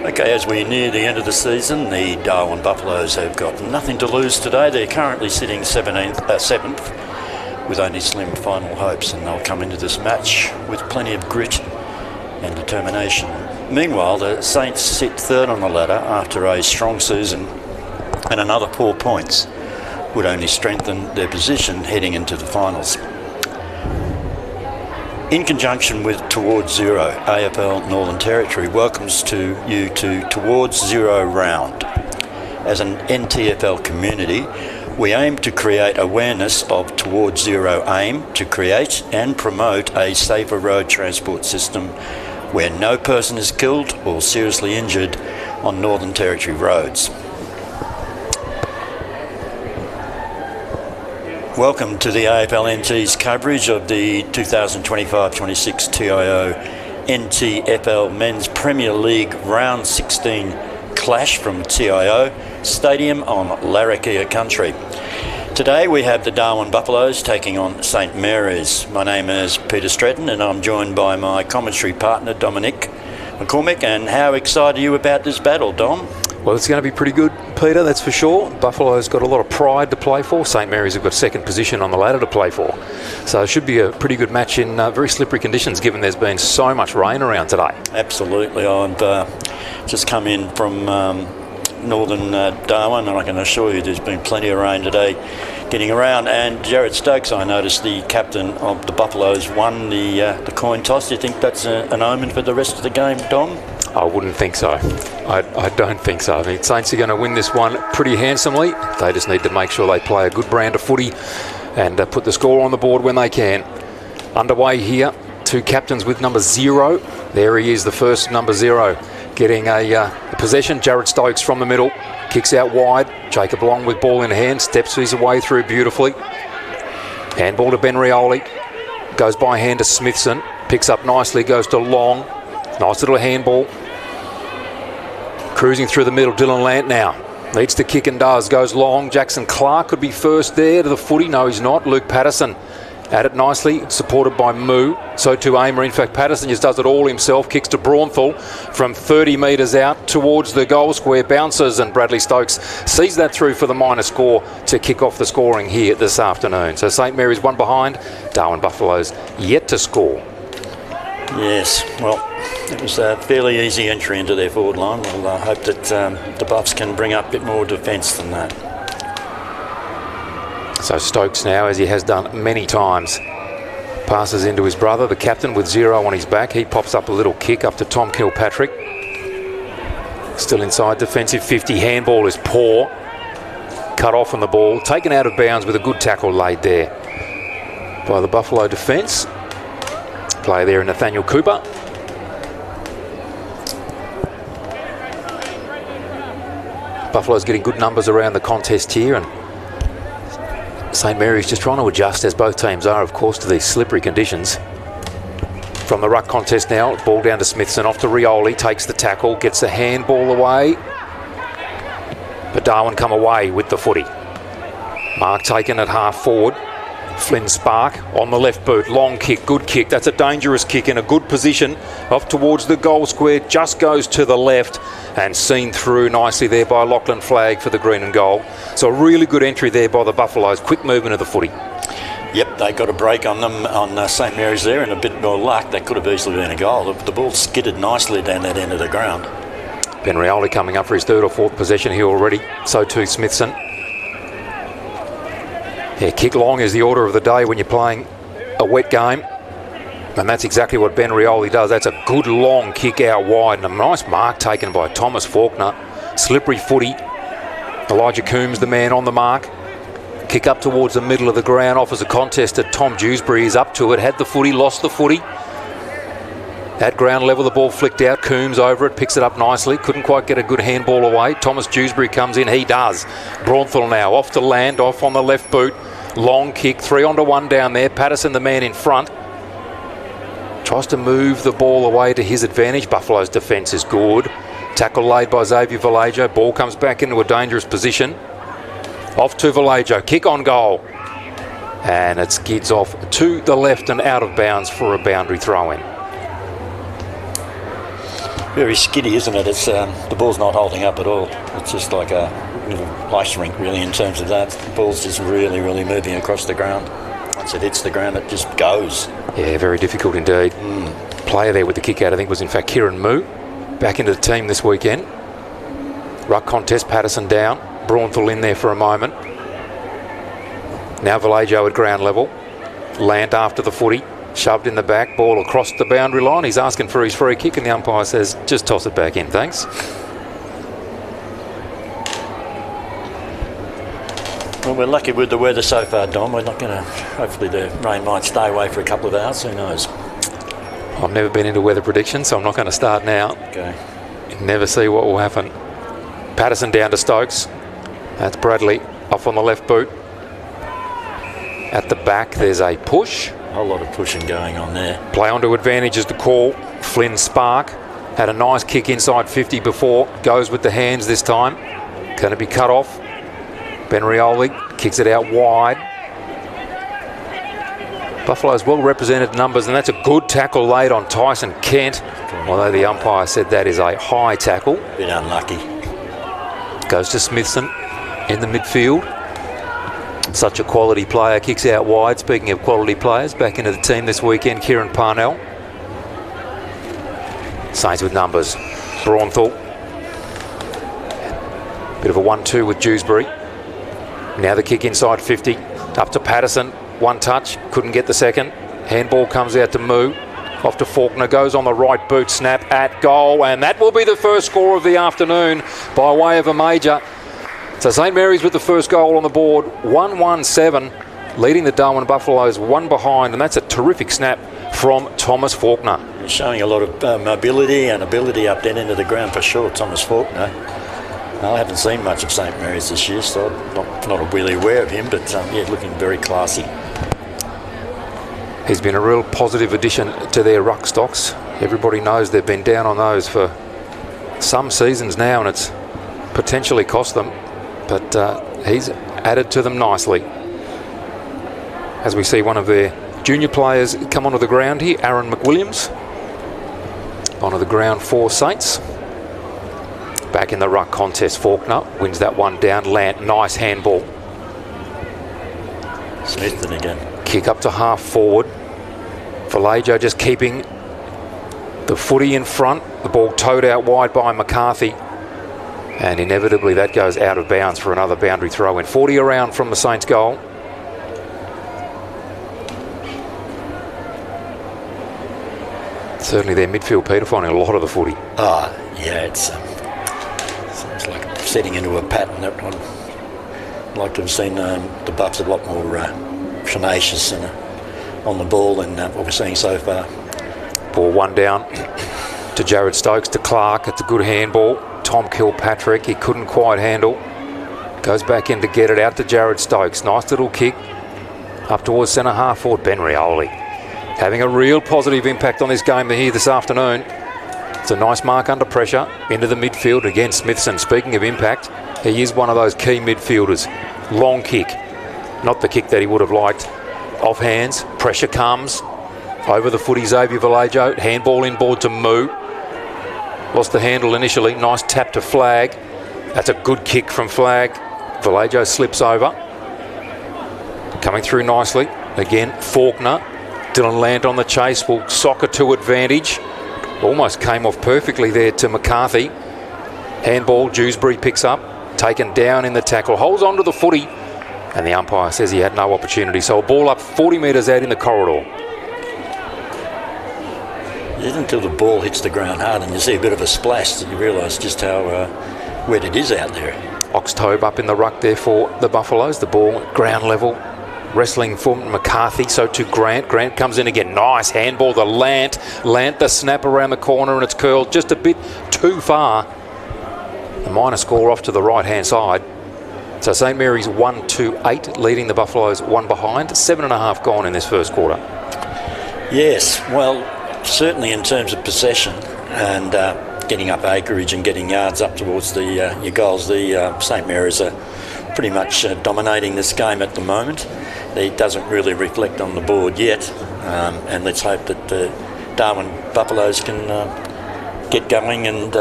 Okay, as we near the end of the season, the Darwin Buffaloes have got nothing to lose today. They're currently sitting 7th with only slim final hopes, and they'll come into this match with plenty of grit and determination. Meanwhile, the Saints sit 3rd on the ladder after a strong season, and another 4 points would only strengthen their position heading into the finals. In conjunction with Towards Zero, AFL Northern Territory welcomes you to Towards Zero Round. As an NTFL community, we aim to create awareness of Towards Zero aim to create and promote a safer road transport system where no person is killed or seriously injured on Northern Territory roads. Welcome to the AFL-NT's coverage of the 2025-26 TIO NTFL Men's Premier League Round 16 clash from TIO Stadium on Larrakia Country. Today we have the Darwin Buffaloes taking on St Mary's. My name is Peter Stratton and I'm joined by my commentary partner Dominic McCormick. And how excited are you about this battle, Dom? Well, it's going to be pretty good, Peter, that's for sure. Buffalo's got a lot of pride to play for. St Mary's have got second position on the ladder to play for. So it should be a pretty good match in very slippery conditions, given there's been so much rain around today. Absolutely. I've just come in from northern Darwin, and I can assure you there's been plenty of rain today getting around. And Jared Stokes, I noticed, the captain of the Buffaloes, won the coin toss. Do you think that's an omen for the rest of the game, Dom? I wouldn't think so. I don't think so. I mean, Saints are going to win this one pretty handsomely. They just need to make sure they play a good brand of footy and put the score on the board when they can. Underway here, two captains with number 0. There he is, the first number 0, getting a possession. Jared Stokes from the middle, kicks out wide. Jacob Long with ball in hand, steps his way through beautifully. Handball to Ben Rioli, goes by hand to Smithson, picks up nicely, goes to Long. Nice little handball. Cruising through the middle, Dylan Lant now. Needs to kick and does, goes long. Jackson Clark could be first there to the footy. No, he's not. Luke Patterson at it nicely, supported by Moo. So too Amer. In fact, Patterson just does it all himself. Kicks to Braunthal from 30 metres out towards the goal square. Bounces, and Bradley Stokes sees that through for the minor score to kick off the scoring here this afternoon. So St Mary's one behind. Darwin Buffaloes yet to score. Yes, well, it was a fairly easy entry into their forward line. We'll hope that the Buffs can bring up a bit more defence than that. So Stokes now, as he has done many times, passes into his brother, the captain, with 0 on his back. He pops up a little kick up to Tom Kilpatrick. Still inside defensive 50. Handball is poor. Cut off on the ball. Taken out of bounds with a good tackle laid there by the Buffalo defence. Play there in Nathaniel Cooper. Buffalo's getting good numbers around the contest here, and St Mary's just trying to adjust, as both teams are, of course, to these slippery conditions. From the ruck contest now, ball down to Smithson, off to Rioli, takes the tackle, gets the handball away. But Darwin come away with the footy. Mark taken at half forward. Flynn Spark on the left boot, long kick, good kick. That's a dangerous kick in a good position. Off towards the goal square, just goes to the left and seen through nicely there by Lachlan Flagg for the green and gold. So a really good entry there by the Buffaloes. Quick movement of the footy. Yep, they got a break on them on St Mary's there, and a bit more luck. That could have easily been a goal. The ball skidded nicely down that end of the ground. Ben Rioli coming up for his 3rd or 4th possession here already. So too Smithson. Yeah, kick long is the order of the day when you're playing a wet game. And that's exactly what Ben Rioli does. That's a good long kick out wide, and a nice mark taken by Thomas Faulkner. Slippery footy. Elijah Coombs, the man on the mark. Kick up towards the middle of the ground, offers a contest at Tom Dewsbury. Is up to it, had the footy, lost the footy. At ground level, the ball flicked out. Coombs over it, picks it up nicely. Couldn't quite get a good handball away. Thomas Dewsbury comes in, he does. Braunthal now, off to land, off on the left boot. Long kick, 3-on-1 down there. Patterson, the man in front, tries to move the ball away to his advantage. Buffalo's defence is good. Tackle laid by Xavier Vallejo. Ball comes back into a dangerous position. Off to Vallejo. Kick on goal. And it skids off to the left and out of bounds for a boundary throw-in. Very skiddy, isn't it? It's the ball's not holding up at all. It's just like a little ice rink, really, in terms of that. The ball's just really, really moving across the ground. Once it hits the ground, it just goes. Yeah, very difficult indeed. Player there with the kick out, I think, was in fact Kieran Moo. Back into the team this weekend. Ruck contest, Patterson down. Braunthal in there for a moment. Now Vallejo at ground level. Lant after the footy. Shoved in the back, ball across the boundary line. He's asking for his free kick, and the umpire says, just toss it back in, thanks. Well, we're lucky with the weather so far, Dom. We're not going to... Hopefully the rain might stay away for a couple of hours. Who knows? I've never been into weather predictions, so I'm not going to start now. Okay. Never see what will happen. Patterson down to Stokes. That's Bradley off on the left boot. At the back, there's a push. A whole lot of pushing going on there. Play onto advantage is the call. Flynn Spark had a nice kick inside 50 before. Goes with the hands this time. Going to be cut off. Ben Rioli kicks it out wide. Buffalo's well represented numbers, and that's a good tackle laid on Tyson Kent. Although the umpire said that is a high tackle. Bit unlucky. Goes to Smithson in the midfield. Such a quality player, kicks out wide. Speaking of quality players, back into the team this weekend, Kieran Parnell. Saints with numbers. Braunthal. Bit of a 1-2 with Dewsbury. Now the kick inside 50. Up to Patterson. One touch. Couldn't get the second. Handball comes out to Moo. Off to Faulkner, goes on the right boot, snap at goal, and that will be the first score of the afternoon by way of a major. So St Mary's with the first goal on the board, 1-1-7, leading the Darwin Buffaloes one behind, and that's a terrific snap from Thomas Faulkner. He's showing a lot of mobility and ability up that end of the ground for sure, Thomas Faulkner. I haven't seen much of St Mary's this year, so I'm not really aware of him, but yeah, looking very classy. He's been a real positive addition to their ruck stocks. Everybody knows they've been down on those for some seasons now, and it's potentially cost them, but he's added to them nicely. As we see one of their junior players come onto the ground here, Aaron McWilliams, onto the ground for Saints. Back in the ruck contest, Faulkner wins that one down. Lant, nice handball. Smithson again. Kick up to half forward. Vallejo just keeping the footy in front. The ball towed out wide by McCarthy. And inevitably that goes out of bounds for another boundary throw in. 40 around from the Saints goal. Certainly their midfield, Peter, finding a lot of the footy. Yeah, it's seems like setting into a pattern that I'd like to have seen the Buffs a lot more tenacious and on the ball than what we're seeing so far. Ball one down to Jared Stokes, to Clark. It's a good handball. Tom Kilpatrick, he couldn't quite handle. Goes back in to get it out to Jared Stokes. Nice little kick up towards centre half forward. Ben Rioli having a real positive impact on this game here this afternoon. It's a nice mark under pressure into the midfield. Again, Smithson, speaking of impact, he is one of those key midfielders. Long kick, not the kick that he would have liked. Off hands, pressure comes over the footy. Xavier Vallejo, handball inboard to Moo. Lost the handle initially. Nice tap to Flag. That's a good kick from Flag. Vallejo slips over. Coming through nicely. Again, Faulkner. Dylan Lant on the chase, will soccer to advantage. Almost came off perfectly there to McCarthy. Handball, Dewsbury picks up. Taken down in the tackle. Holds on to the footy. And the umpire says he had no opportunity. So a ball up 40 metres out in the corridor. It isn't until the ball hits the ground hard and you see a bit of a splash that you realise just how wet it is out there. Oxtobe up in the ruck there for the Buffaloes. The ball ground level. Wrestling for McCarthy, so to Grant. Grant comes in again. Nice handball to Lant. Lant the snap around the corner and it's curled just a bit too far. The minor score off to the right-hand side. So St Mary's 1-8, leading the Buffaloes one behind. 7.5 gone in this first quarter. Yes, well, certainly in terms of possession and getting up acreage and getting yards up towards the your goals, the St Mary's are pretty much dominating this game at the moment. It doesn't really reflect on the board yet, and let's hope that the Darwin Buffaloes can get going and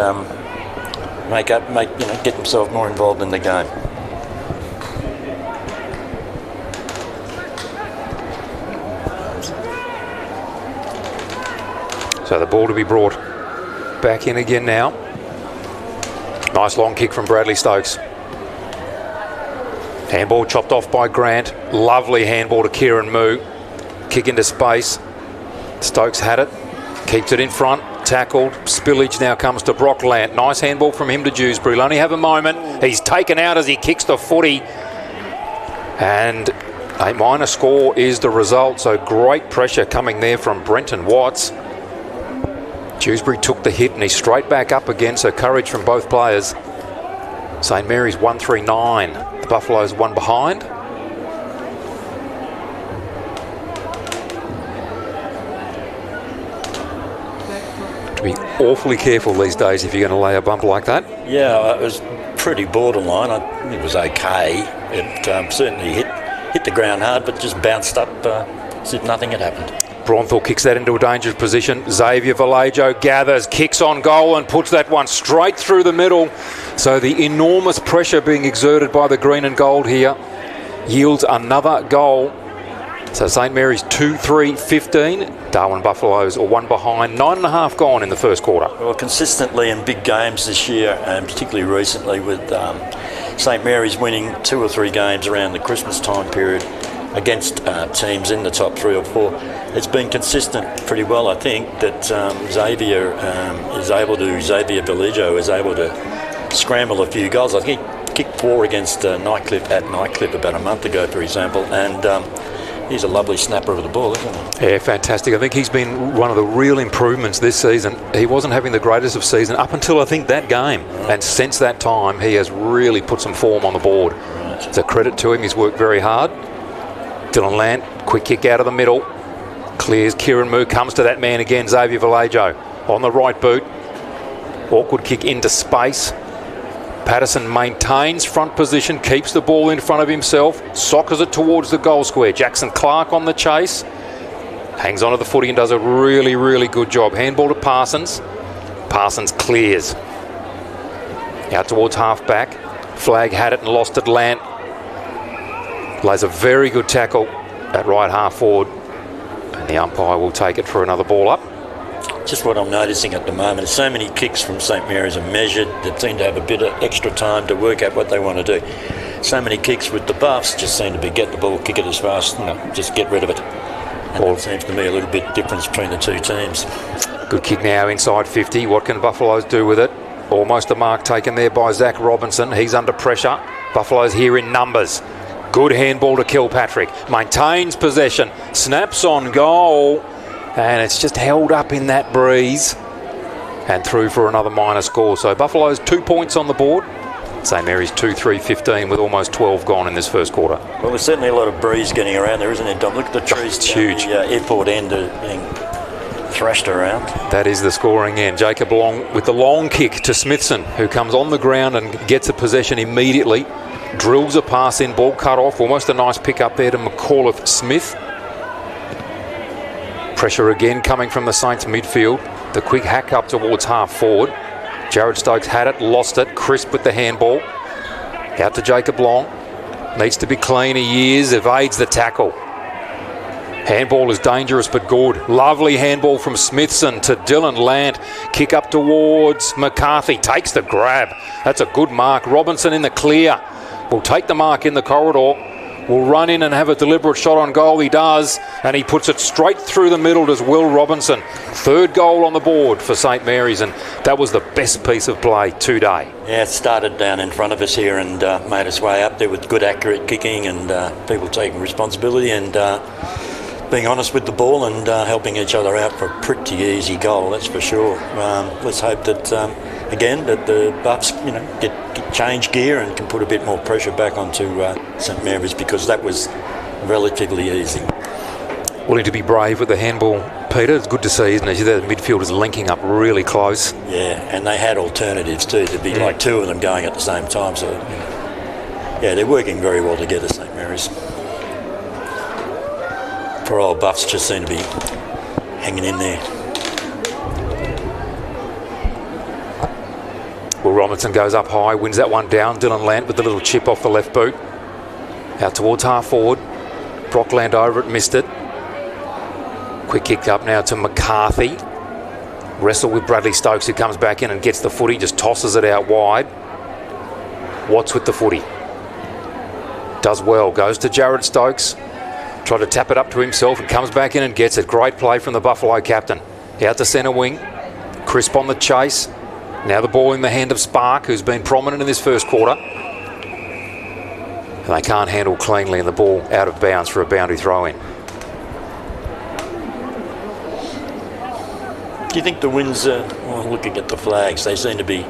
get themselves more involved in the game. So the ball to be brought back in again now. Nice long kick from Bradley Stokes. Handball chopped off by Grant. Lovely handball to Kieran Moo. Kick into space. Stokes had it. Keeps it in front. Tackled. Spillage now comes to Brock Lant. Nice handball from him to Dewsbury. He'll only have a moment. He's taken out as he kicks the footy. And a minor score is the result. So great pressure coming there from Brenton Watts. Dewsbury took the hit and he's straight back up again. So courage from both players. St Mary's 1-3-9. The Buffaloes one behind. To be awfully careful these days if you're going to lay a bump like that. Yeah, it was pretty borderline. I think it was okay. It certainly hit the ground hard, but just bounced up as if nothing had happened. Braunthal kicks that into a dangerous position. Xavier Vallejo gathers, kicks on goal and puts that one straight through the middle. So the enormous pressure being exerted by the green and gold here yields another goal. So St Mary's 2-3-15. Darwin Buffaloes are one behind. 9.5 gone in the first quarter. Well, consistently in big games this year, and particularly recently with St Mary's winning 2 or 3 games around the Christmas time period, against teams in the top 3 or 4. It's been consistent pretty well, I think, that Xavier Bellijo is able to scramble a few goals. I think he kicked 4 against Nightcliff about a month ago, for example, and he's a lovely snapper of the ball, isn't he? Yeah, fantastic. I think he's been one of the real improvements this season. He wasn't having the greatest of seasons up until I think that game. Right. And since that time, he has really put some form on the board. Right. It's a credit to him. He's worked very hard. Dylan Lant, quick kick out of the middle. Clears. Kieran Moo comes to that man again, Xavier Vallejo. On the right boot. Awkward kick into space. Patterson maintains front position, keeps the ball in front of himself, soccers it towards the goal square. Jackson Clark on the chase, hangs onto the footy and does a really, really good job. Handball to Parsons. Parsons clears. Out towards half-back. Flag had it and lost it. Lant lays a very good tackle at right half-forward, and the umpire will take it for another ball up. Just what I'm noticing at the moment is so many kicks from St Mary's are measured. They seem to have a bit of extra time to work out what they want to do. So many kicks with the Buffs just seem to be get the ball, kick it as fast, just get rid of it. And it seems to me a little bit difference between the two teams. Good kick now inside 50. What can Buffaloes do with it? Almost a mark taken there by Zach Robinson. He's under pressure. Buffaloes here in numbers. Good handball to Kilpatrick. Maintains possession. Snaps on goal. And it's just held up in that breeze and through for another minor score. So Buffalo's 2 points on the board. St Mary's 2-3-15 with almost 12 gone in this first quarter. Well, there's certainly a lot of breeze getting around there, isn't there, Dom? Look at the trees. It's huge. The airport end being thrashed around. That is the scoring end. Jacob Long with the long kick to Smithson, who comes on the ground and gets a possession immediately. Drills a pass in, ball cut off. Almost a nice pick up there to McAuliffe Smith. Pressure again coming from the Saints midfield. The quick hack up towards half forward. Jared Stokes had it, lost it. Crisp with the handball. Out to Jacob Long. Needs to be clean. He is. Evades the tackle. Handball is dangerous but good. Lovely handball from Smithson to Dylan Lant. Kick up towards McCarthy. Takes the grab. That's a good mark. Robinson in the clear. Will take the mark in the corridor. Will run in and have a deliberate shot on goal. He does, and he puts it straight through the middle. Does Will Robinson. Third goal on the board for St Mary's, and that was the best piece of play today. Yeah, it started down in front of us here and made its way up there with good accurate kicking and people taking responsibility and being honest with the ball and helping each other out for a pretty easy goal, that's for sure. Let's hope that again that the Buffs get change gear and can put a bit more pressure back onto St Mary's, because that was relatively easy. Willing to be brave with the handball, Peter. It's good to see, isn't it? The midfielders linking up really close. Yeah, and they had alternatives too. There'd be like two of them going at the same time, so yeah, they're working very well together, St Mary's. Poor old Buffs just seem to be hanging in there. Will Robinson goes up high, wins that one down. Dylan Lant with the little chip off the left boot. Out towards half forward. Brock Lant over it, missed it. Quick kick up now to McCarthy. Wrestle with Bradley Stokes, who comes back in and gets the footy, just tosses it out wide. Watts with the footy. Does well, goes to Jared Stokes. Tried to tap it up to himself and comes back in and gets it. Great play from the Buffalo captain. Out to centre wing. Crisp on the chase. Now the ball in the hand of Spark, who's been prominent in this first quarter. And they can't handle cleanly, and the ball out of bounds for a boundary throw-in. Do you think the winds are, looking at the flags, they seem to be,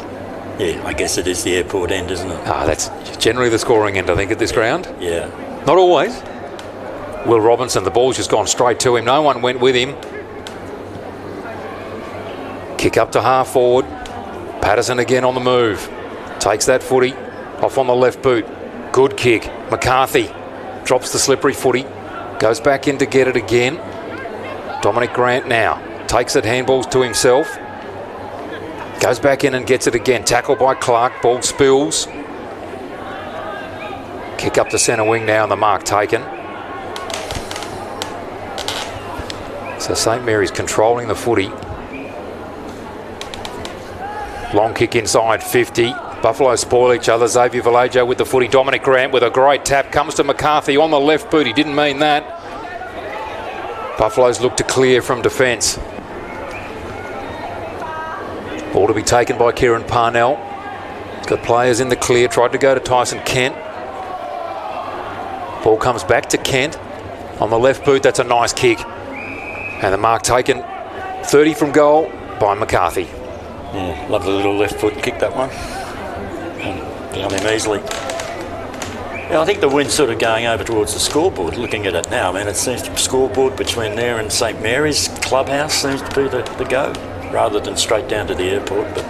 I guess it is the airport end, isn't it? That's generally the scoring end, I think, at this ground. Yeah. Not always. Will Robinson, the ball's just gone straight to him. No one went with him. Kick up to half forward. Patterson again on the move. Takes that footy off on the left boot. Good kick. McCarthy drops the slippery footy. Goes back in to get it again. Dominic Grant now. Takes it, handballs to himself. Goes back in and gets it again. Tackle by Clark. Ball spills. Kick up to centre wing now and the mark taken. So St Mary's controlling the footy. Long kick inside 50. Buffalo spoil each other. Xavier Vallejo with the footy. Dominic Grant with a great tap. Comes to McCarthy on the left boot. He didn't mean that. Buffaloes look to clear from defence. Ball to be taken by Kieran Parnell. Got players in the clear. Tried to go to Tyson Kent. Ball comes back to Kent. On the left boot, that's a nice kick. And the mark taken 30 from goal by McCarthy. Yeah, lovely little left foot kick, that one. And down him easily. Yeah, I think the wind's sort of going over towards the scoreboard. Looking at it now, man, it seems the scoreboard between there and St Mary's Clubhouse seems to be the go, rather than straight down to the airport. But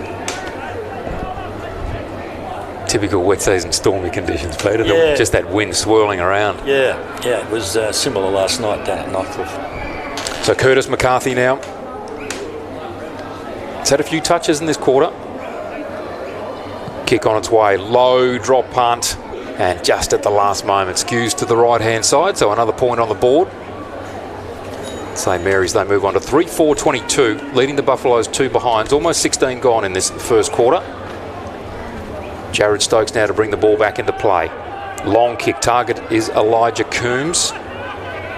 typical wet season stormy conditions, Peter. Yeah. Just that wind swirling around. Yeah, it was similar last night down at Nightcliff. So Curtis McCarthy now. He's had a few touches in this quarter. Kick on its way, low drop punt, and just at the last moment skews to the right-hand side, so another point on the board. St Mary's, they move on to 3-4-22, leading the Buffaloes 2 behinds. Almost 16 gone in this first quarter. Jared Stokes now to bring the ball back into play. Long kick, target is Elijah Coombs.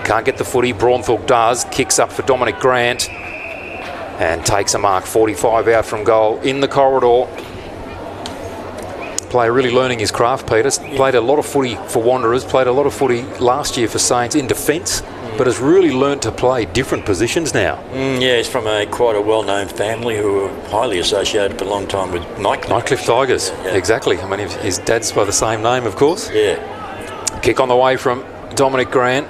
Can't get the footy, Braunthorpe does. Kicks up for Dominic Grant and takes a mark, 45 out from goal in the corridor. Player really learning his craft, Peter. Played a lot of footy for Wanderers, played a lot of footy last year for Saints in defence, but has really learnt to play different positions now. Yeah, he's from quite a well-known family who are highly associated for a long time with Nightcliff Tigers, yeah. Exactly. I mean, his dad's by the same name, of course. Yeah. Kick on the way from Dominic Grant.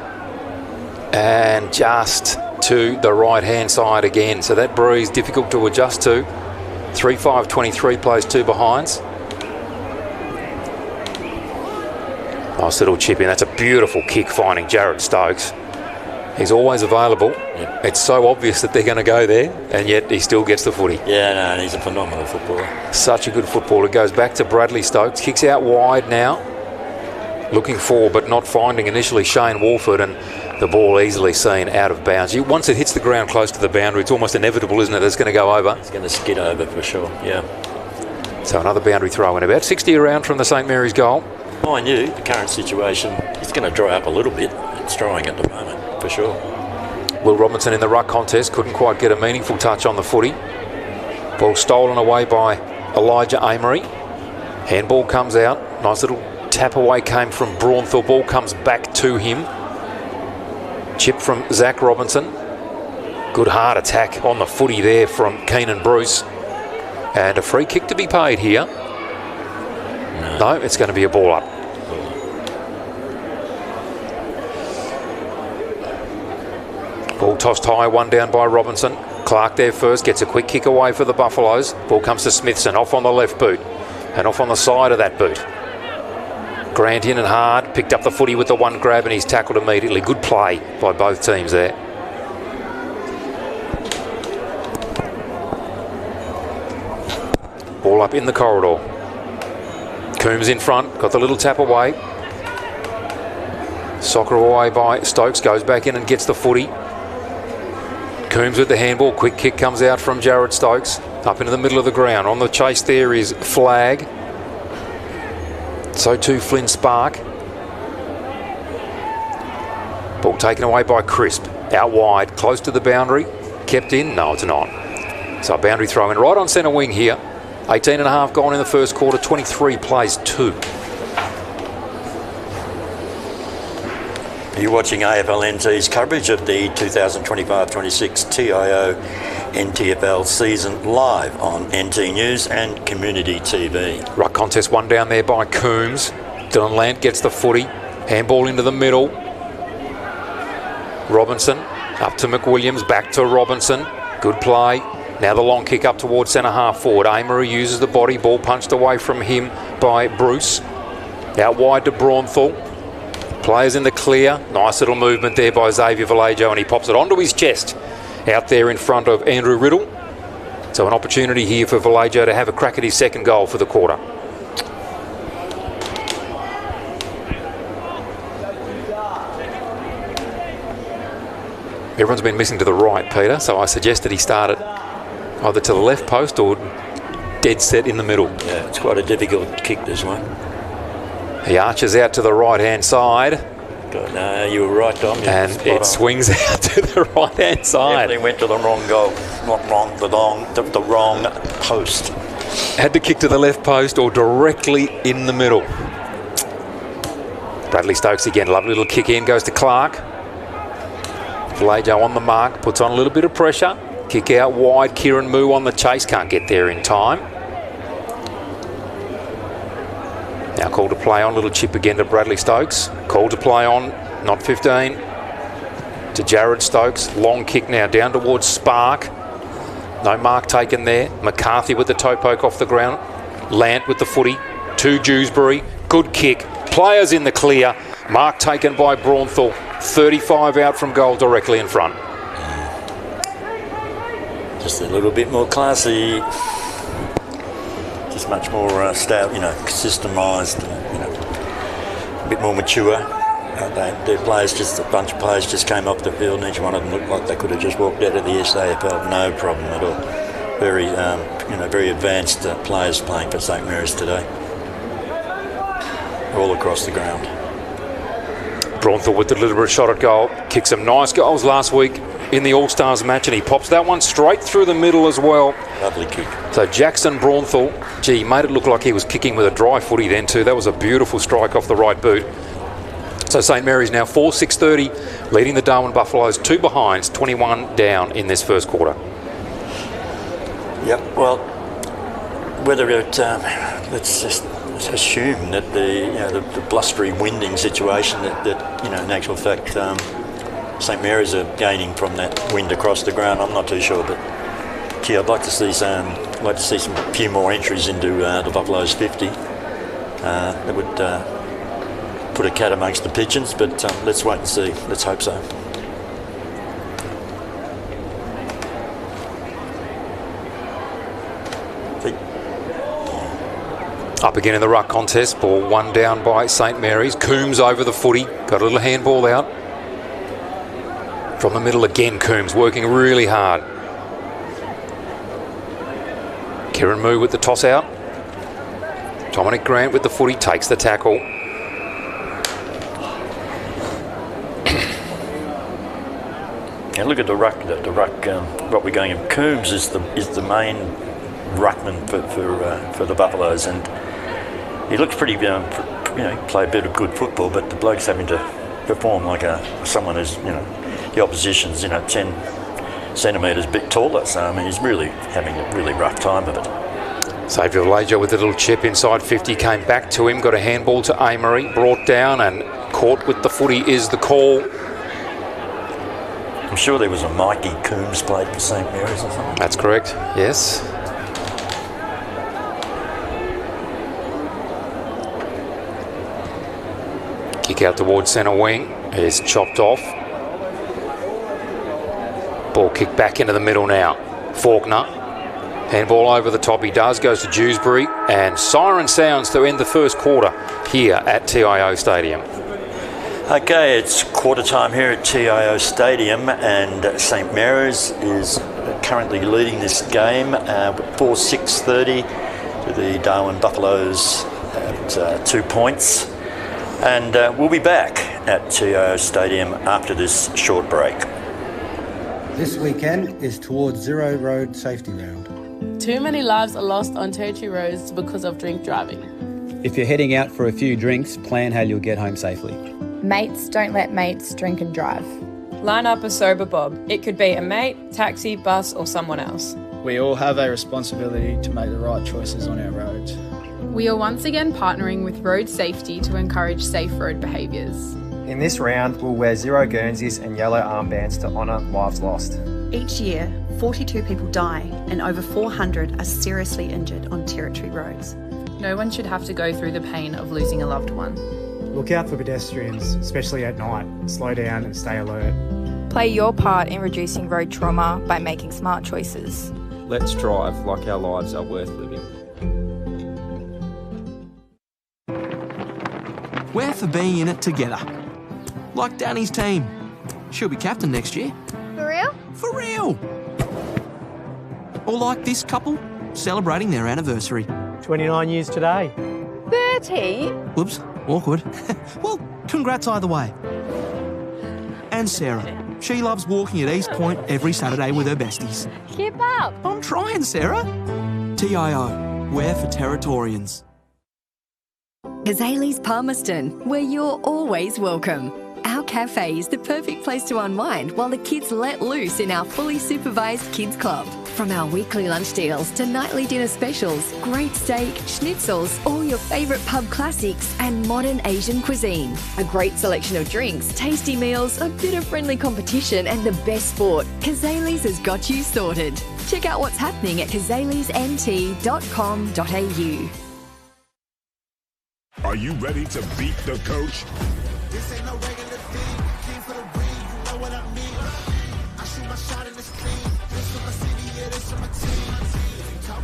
And just to the right-hand side again. So that breeze difficult to adjust to. 3-5-23 plays 2 behinds. Nice little chip in. That's a beautiful kick finding Jared Stokes. He's always available. Yep. It's so obvious that they're going to go there, and yet he still gets the footy. Yeah, no, and he's a phenomenal footballer. Such a good footballer. Goes back to Bradley Stokes. Kicks out wide now. Looking for, but not finding initially Shane Walford, and the ball easily seen out of bounds. Once it hits the ground close to the boundary, it's almost inevitable, isn't it? It's going to go over. It's going to skid over for sure, yeah. So another boundary throw in, about 60 around from the St Mary's goal. Mind you, the current situation, it's going to dry up a little bit. It's drying at the moment, for sure. Will Robinson in the ruck contest couldn't quite get a meaningful touch on the footy. Ball stolen away by Elijah Amory. Handball comes out. Nice little tap away came from Braunthorpe. Ball comes back to him. Chip from Zach Robinson. Good hard attack on the footy there from Keenan Bruce. And a free kick to be paid here. No, it's going to be a ball up. Ball tossed high, one down by Robinson. Clark there first, gets a quick kick away for the Buffaloes. Ball comes to Smithson, off on the left boot. And off on the side of that boot. Grant in and hard, picked up the footy with the one grab and he's tackled immediately. Good play by both teams there. Ball up in the corridor. Coombs in front, got the little tap away. Soccer away by Stokes, goes back in and gets the footy. Coombs with the handball, quick kick comes out from Jared Stokes. Up into the middle of the ground. On the chase there is Flag. So too Flynn Spark. Ball taken away by Crisp. Out wide, close to the boundary. Kept in? No, it's not. So a boundary throw in right on centre wing here. 18 and a half gone in the first quarter, 23 plays 2. You're watching AFLNT's coverage of the 2025-26 TIO NTFL season live on NT News and Community TV. Ruck contest, one down there by Coombs. Dylan Lant gets the footy. Handball into the middle. Robinson up to McWilliams, back to Robinson. Good play. Now the long kick up towards centre half forward. Amory uses the body. Ball punched away from him by Bruce. Out wide to Braunthorpe. Players in the clear. Nice little movement there by Xavier Vallejo, and he pops it onto his chest out there in front of Andrew Riddle. So an opportunity here for Vallejo to have a crack at his second goal for the quarter. Everyone's been missing to the right, Peter, so I suggested he started either to the left post or dead set in the middle. Yeah, it's quite a difficult kick, this one. He arches out to the right-hand side. God, no, you were right, Dom. And it swings out to the right-hand side. Definitely went to the wrong goal. Not wrong, the wrong post. Had to kick to the left post or directly in the middle. Bradley Stokes again, lovely little kick in, goes to Clark. Vallejo on the mark, puts on a little bit of pressure. Kick out wide, Kieran Moo on the chase, can't get there in time. Now call to play on, little chip again to Bradley Stokes. Call to play on, not 15. To Jared Stokes, long kick now down towards Spark. No mark taken there. McCarthy with the toe poke off the ground. Lant with the footy to Dewsbury. Good kick. Players in the clear. Mark taken by Braunthal. 35 out from goal directly in front. Just a little bit more classy. Just much more systemised, a bit more mature. Their players, just a bunch of players just came off the field and each one of them looked like they could have just walked out of the SAFL, no problem at all. Very, very advanced players playing for St Mary's today. All across the ground. Braunthal with the deliberate shot at goal. Kicked some nice goals last week in the All-Stars match, and he pops that one straight through the middle as well. Lovely kick. So Jackson Braunthal, gee, made it look like he was kicking with a dry footy then too. That was a beautiful strike off the right boot. So St Mary's now 4-6-30, leading the Darwin Buffaloes 2 behinds, 21 down in this first quarter. Yep, well, whether it, let's just assume that the blustery winding situation that in actual fact St Mary's are gaining from that wind across the ground. I'm not too sure, but gee, I'd like to see some few more entries into the Buffaloes 50. That would put a cat amongst the pigeons, but let's wait and see. Let's hope so. Up again in the ruck contest, ball one down by St Mary's. Coombs over the footy, got a little handball out. From the middle again, Coombs working really hard. Kieran Moo with the toss out. Dominic Grant with the footy, takes the tackle. Yeah, look at the ruck. What we're going in. Coombs is the main ruckman for the Buffaloes, and he looks pretty. Play a bit of good football, but the bloke's having to perform like someone who's the opposition's 10 centimetres bit taller. So I mean, he's really having a really rough time of it. Xavier Vallejo with a little chip inside 50, came back to him, got a handball to Amory, brought down and caught with the footy is the call. I'm sure there was a Mikey Coombs played for St Mary's or something. That's correct, yes. Kick out towards centre wing, is chopped off. Ball kicked back into the middle now. Faulkner, handball over the top, he does, goes to Dewsbury, and siren sounds to end the first quarter here at TIO Stadium. Okay, it's quarter time here at TIO Stadium, and St Mary's is currently leading this game 4-6-30 to the Darwin Buffaloes at 2 points. And we'll be back at TIO Stadium after this short break. This weekend is towards Zero Road Safety Round. Too many lives are lost on territory roads because of drink driving. If you're heading out for a few drinks, plan how you'll get home safely. Mates don't let mates drink and drive. Line up a sober bob. It could be a mate, taxi, bus or someone else. We all have a responsibility to make the right choices on our roads. We are once again partnering with Road Safety to encourage safe road behaviours. In this round, we'll wear zero Guernseys and yellow armbands to honour lives lost. Each year, 42 people die and over 400 are seriously injured on territory roads. No one should have to go through the pain of losing a loved one. Look out for pedestrians, especially at night. Slow down and stay alert. Play your part in reducing road trauma by making smart choices. Let's drive like our lives are worth living. We're for being in it together. Like Danny's team. She'll be captain next year. For real? For real! Or like this couple, celebrating their anniversary. 29 years today. 30? Whoops, awkward. Well, congrats either way. And Sarah. She loves walking at East Point every Saturday with her besties. Keep up. I'm trying, Sarah. TIO, we're for Territorians. Kazali's Palmerston, where you're always welcome. Our cafe is the perfect place to unwind while the kids let loose in our fully supervised kids club. From our weekly lunch deals to nightly dinner specials, great steak, schnitzels, all your favourite pub classics and modern Asian cuisine. A great selection of drinks, tasty meals, a bit of friendly competition and the best sport. Kazali's has got you sorted. Check out what's happening at kazalisnt.com.au. Are you ready to beat the coach? This ain't no regular thing. Came for the ring, you know what I mean. I shoot my shot in this clean. This for my city, yeah, this for my team.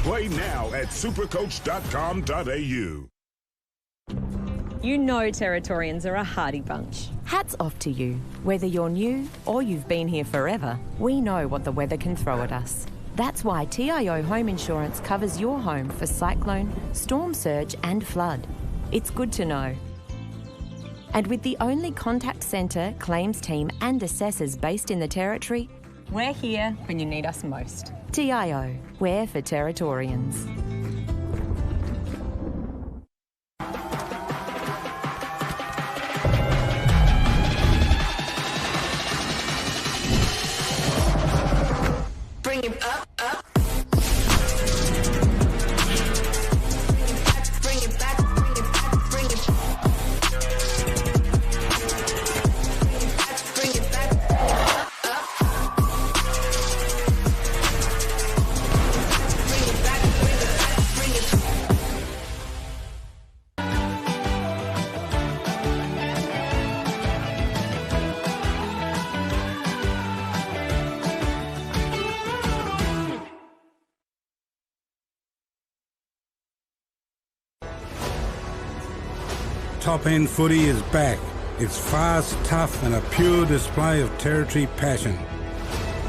Play now at supercoach.com.au. You know Territorians are a hardy bunch. Hats off to you. Whether you're new or you've been here forever, we know what the weather can throw at us. That's why TIO Home Insurance covers your home for cyclone, storm surge and flood. It's good to know. And with the only contact centre, claims team and assessors based in the Territory, we're here when you need us most. TIO, we're for Territorians. Bring it up, up. Bring it back, bring it back, bring it back. Bring it back, up, up. Bring it back, bring it back, bring it back. Top End Footy is back. It's fast, tough and a pure display of Territory passion.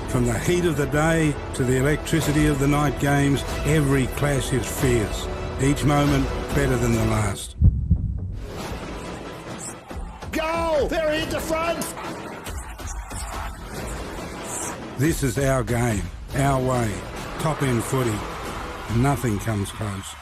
From the heat of the day to the electricity of the night games, every clash is fierce. Each moment better than the last. Goal! They're in the front! This is our game, our way. Top End Footy. Nothing comes close.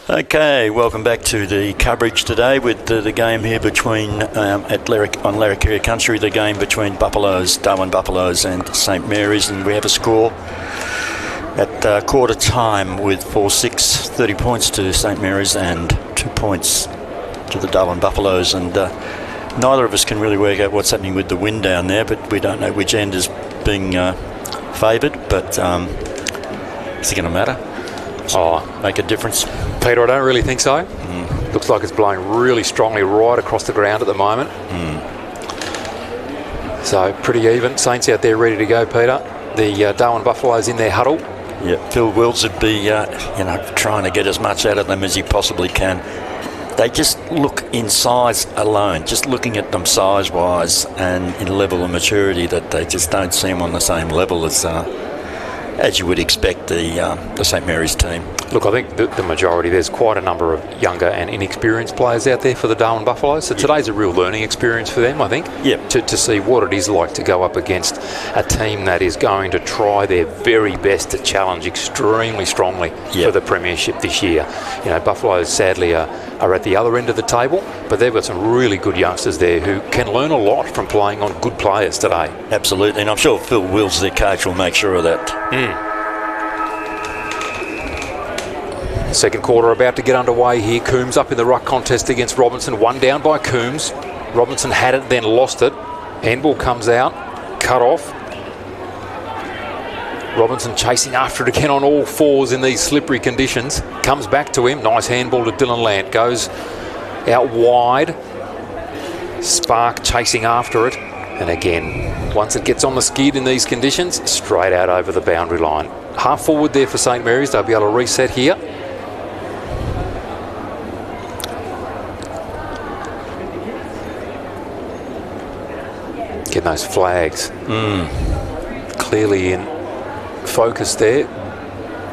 Okay, welcome back to the coverage today with the game here between on Larrakia Country, the game between Darwin Buffaloes and St Mary's, and we have a score at quarter time with 4-6, 30 points to St Mary's and 2 points to the Darwin Buffaloes, and neither of us can really work out what's happening with the wind down there, but we don't know which end is being favoured, but is it going to matter? Make a difference? Peter, I don't really think so. Looks like it's blowing really strongly right across the ground at the moment. So pretty even. Saints out there ready to go, Peter. The Darwin Buffaloes in their huddle. Yeah, Phil Wills would be, trying to get as much out of them as he possibly can. They just look in size alone, just looking at them size-wise and in level of maturity, that they just don't seem on the same level as you would expect the St Mary's team. Look, I think the majority, there's quite a number of younger and inexperienced players out there for the Darwin Buffaloes. So today's a real learning experience for them, I think. Yep. To see what it is like to go up against a team that is going to try their very best to challenge extremely strongly for the premiership this year. You know, Buffaloes sadly are at the other end of the table, but they've got some really good youngsters there who can learn a lot from playing on good players today. Absolutely, and I'm sure Phil Wills, their coach, will make sure of that. Second quarter about to get underway here. Coombs up in the ruck contest against Robinson. One down by Coombs. Robinson had it, then lost it. Handball comes out, cut off. Robinson chasing after it again on all fours in these slippery conditions. Comes back to him. Nice handball to Dylan Lant. Goes out wide. Spark chasing after it. And again, once it gets on the skid in these conditions, straight out over the boundary line. Half forward there for St Mary's. They'll be able to reset here. Getting those flags clearly in focus there.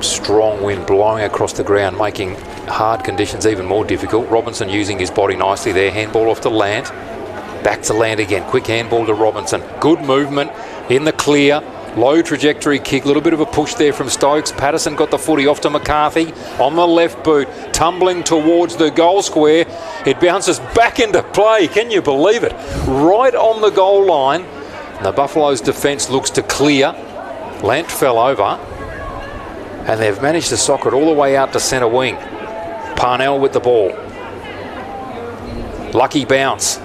Strong wind blowing across the ground, making hard conditions even more difficult. Robinson using his body nicely there. Handball off to Lant. Back to Lant again. Quick handball to Robinson. Good movement in the clear. Low trajectory kick. A little bit of a push there from Stokes. Patterson got the footy off to McCarthy on the left boot. Tumbling towards the goal square. It bounces back into play. Can you believe it? Right on the goal line. And the Buffaloes' defence looks to clear. Lant fell over. And they've managed to sock it all the way out to centre wing. Parnell with the ball. Lucky bounce.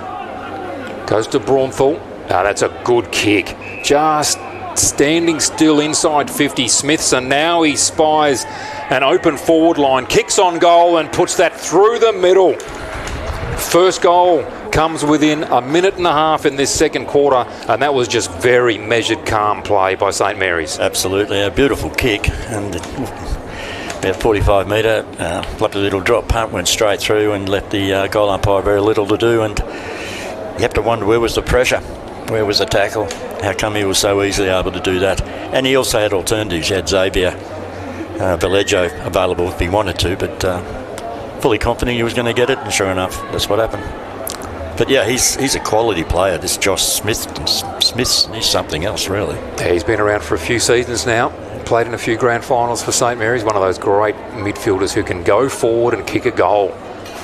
Goes to Braunthal. Now that's a good kick. Just standing still inside 50. Smithson, now he spies an open forward line. Kicks on goal and puts that through the middle. First goal comes within a minute and a half in this second quarter, and that was just very measured, calm play by St Mary's. Absolutely, a beautiful kick, and about 45 metre, lovely little drop punt, went straight through and left the goal umpire very little to do, and you have to wonder, where was the pressure? Where was the tackle? How come he was so easily able to do that? And he also had alternatives. He had Xavier Vallejo available if he wanted to, but fully confident he was going to get it, and sure enough, that's what happened. But yeah, he's a quality player. This Josh Smith, he's something else, really. Yeah, he's been around for a few seasons now. Played in a few grand finals for St Mary's. One of those great midfielders who can go forward and kick a goal.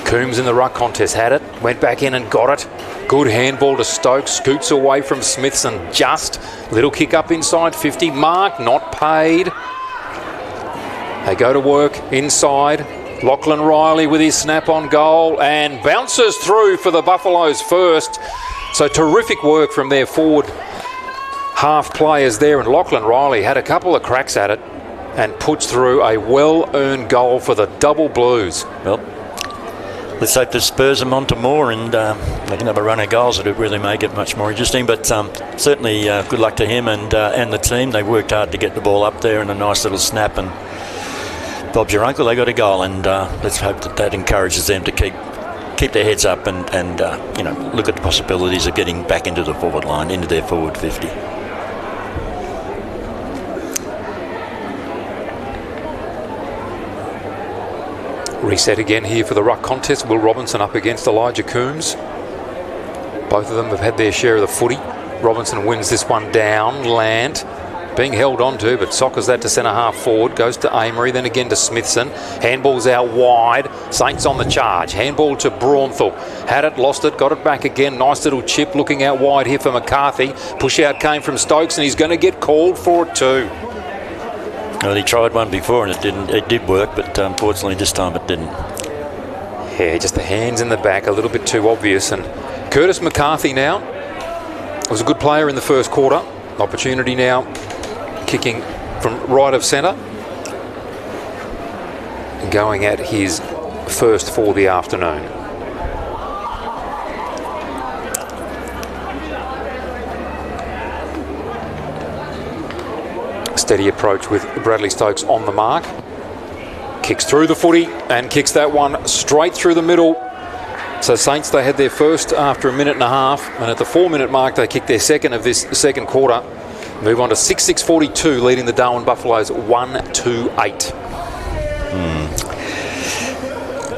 Coombs in the ruck contest had it, went back in and got it. Good handball to Stokes, scoots away from Smithson. Just little kick up inside 50. Mark not paid. They go to work inside. Lachlan Riley with his snap on goal and bounces through for the Buffaloes first. So terrific work from their forward half players there, and Lachlan Riley had a couple of cracks at it and puts through a well-earned goal for the Double Blues. Well, let's hope this spurs them on to more, and they can have a run of goals that would really make it much more interesting. But certainly good luck to him and the team. They worked hard to get the ball up there, and a nice little snap, and Bob's your uncle. They got a goal, and let's hope that encourages them to keep their heads up and look at the possibilities of getting back into the forward line, into their forward 50. Reset again here for the ruck contest. Will Robinson up against Elijah Coombs. Both of them have had their share of the footy. Robinson wins this one down. Lant being held on to, but soccers that to centre half forward. Goes to Amory, then again to Smithson. Handball's out wide. Saints on the charge. Handball to Braunthal. Had it, lost it, got it back again. Nice little chip looking out wide here for McCarthy. Push out came from Stokes, and he's going to get called for it too. Well, he tried one before and it did work, but unfortunately this time it didn't. Yeah, just the hands in the back, a little bit too obvious. And Curtis McCarthy now was a good player in the first quarter. Opportunity now, kicking from right of centre. Going at his first for the afternoon. Steady approach with Bradley Stokes on the mark. Kicks through the footy and kicks that one straight through the middle So Saints, they had their first after a minute and a half, and at the 4-minute mark they kicked their second of this second quarter. Move on to 6:42, leading the Darwin Buffaloes 1-8.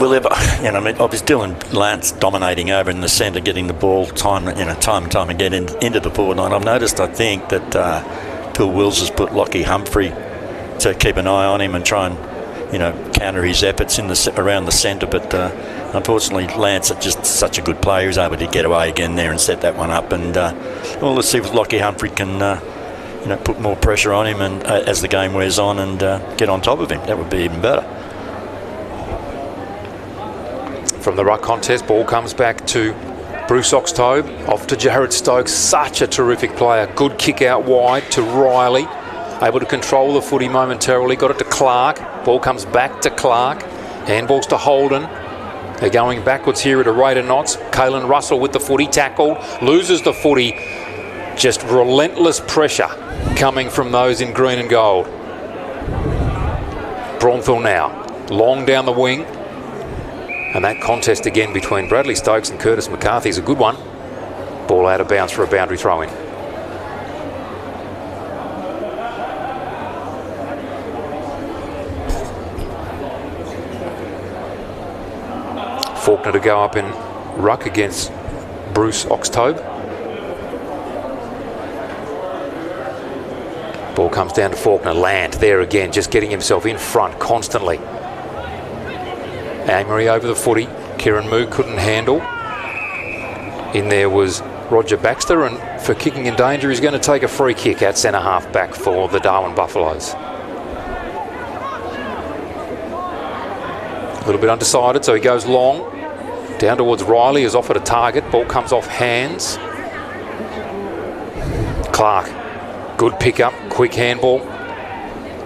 Well, I was Dylan Lance dominating over in the centre, getting the ball time and time again into the forward line. I've noticed, I think, that Phil Wills has put Lockie Humphrey to keep an eye on him and try and, counter his efforts around the centre. But unfortunately, Lance is just such a good player. He was able to get away again there and set that one up. And let's see if Lockie Humphrey can, put more pressure on him and as the game wears on and get on top of him. That would be even better. From the ruck contest, ball comes back to Bruce Oxtobe, off to Jared Stokes, such a terrific player. Good kick out wide to Riley, able to control the footy momentarily, got it to Clark, ball comes back to Clark, handballs to Holden. They're going backwards here at a rate of knots. Kalen Russell with the footy, tackled, loses the footy. Just relentless pressure coming from those in green and gold. Braunthal now, long down the wing. And that contest again between Bradley Stokes and Curtis McCarthy is a good one. Ball out of bounds for a boundary throw-in. Faulkner to go up in ruck against Bruce Oxtobe. Ball comes down to Faulkner. Land there again, just getting himself in front constantly. Amory over the footy. Kieran Moog couldn't handle. In there was Roger Baxter, and for kicking in danger, he's going to take a free kick at centre half back for the Darwin Buffaloes. A little bit undecided, so he goes long. Down towards Riley, is offered a target. Ball comes off hands. Clark, good pick up, quick handball.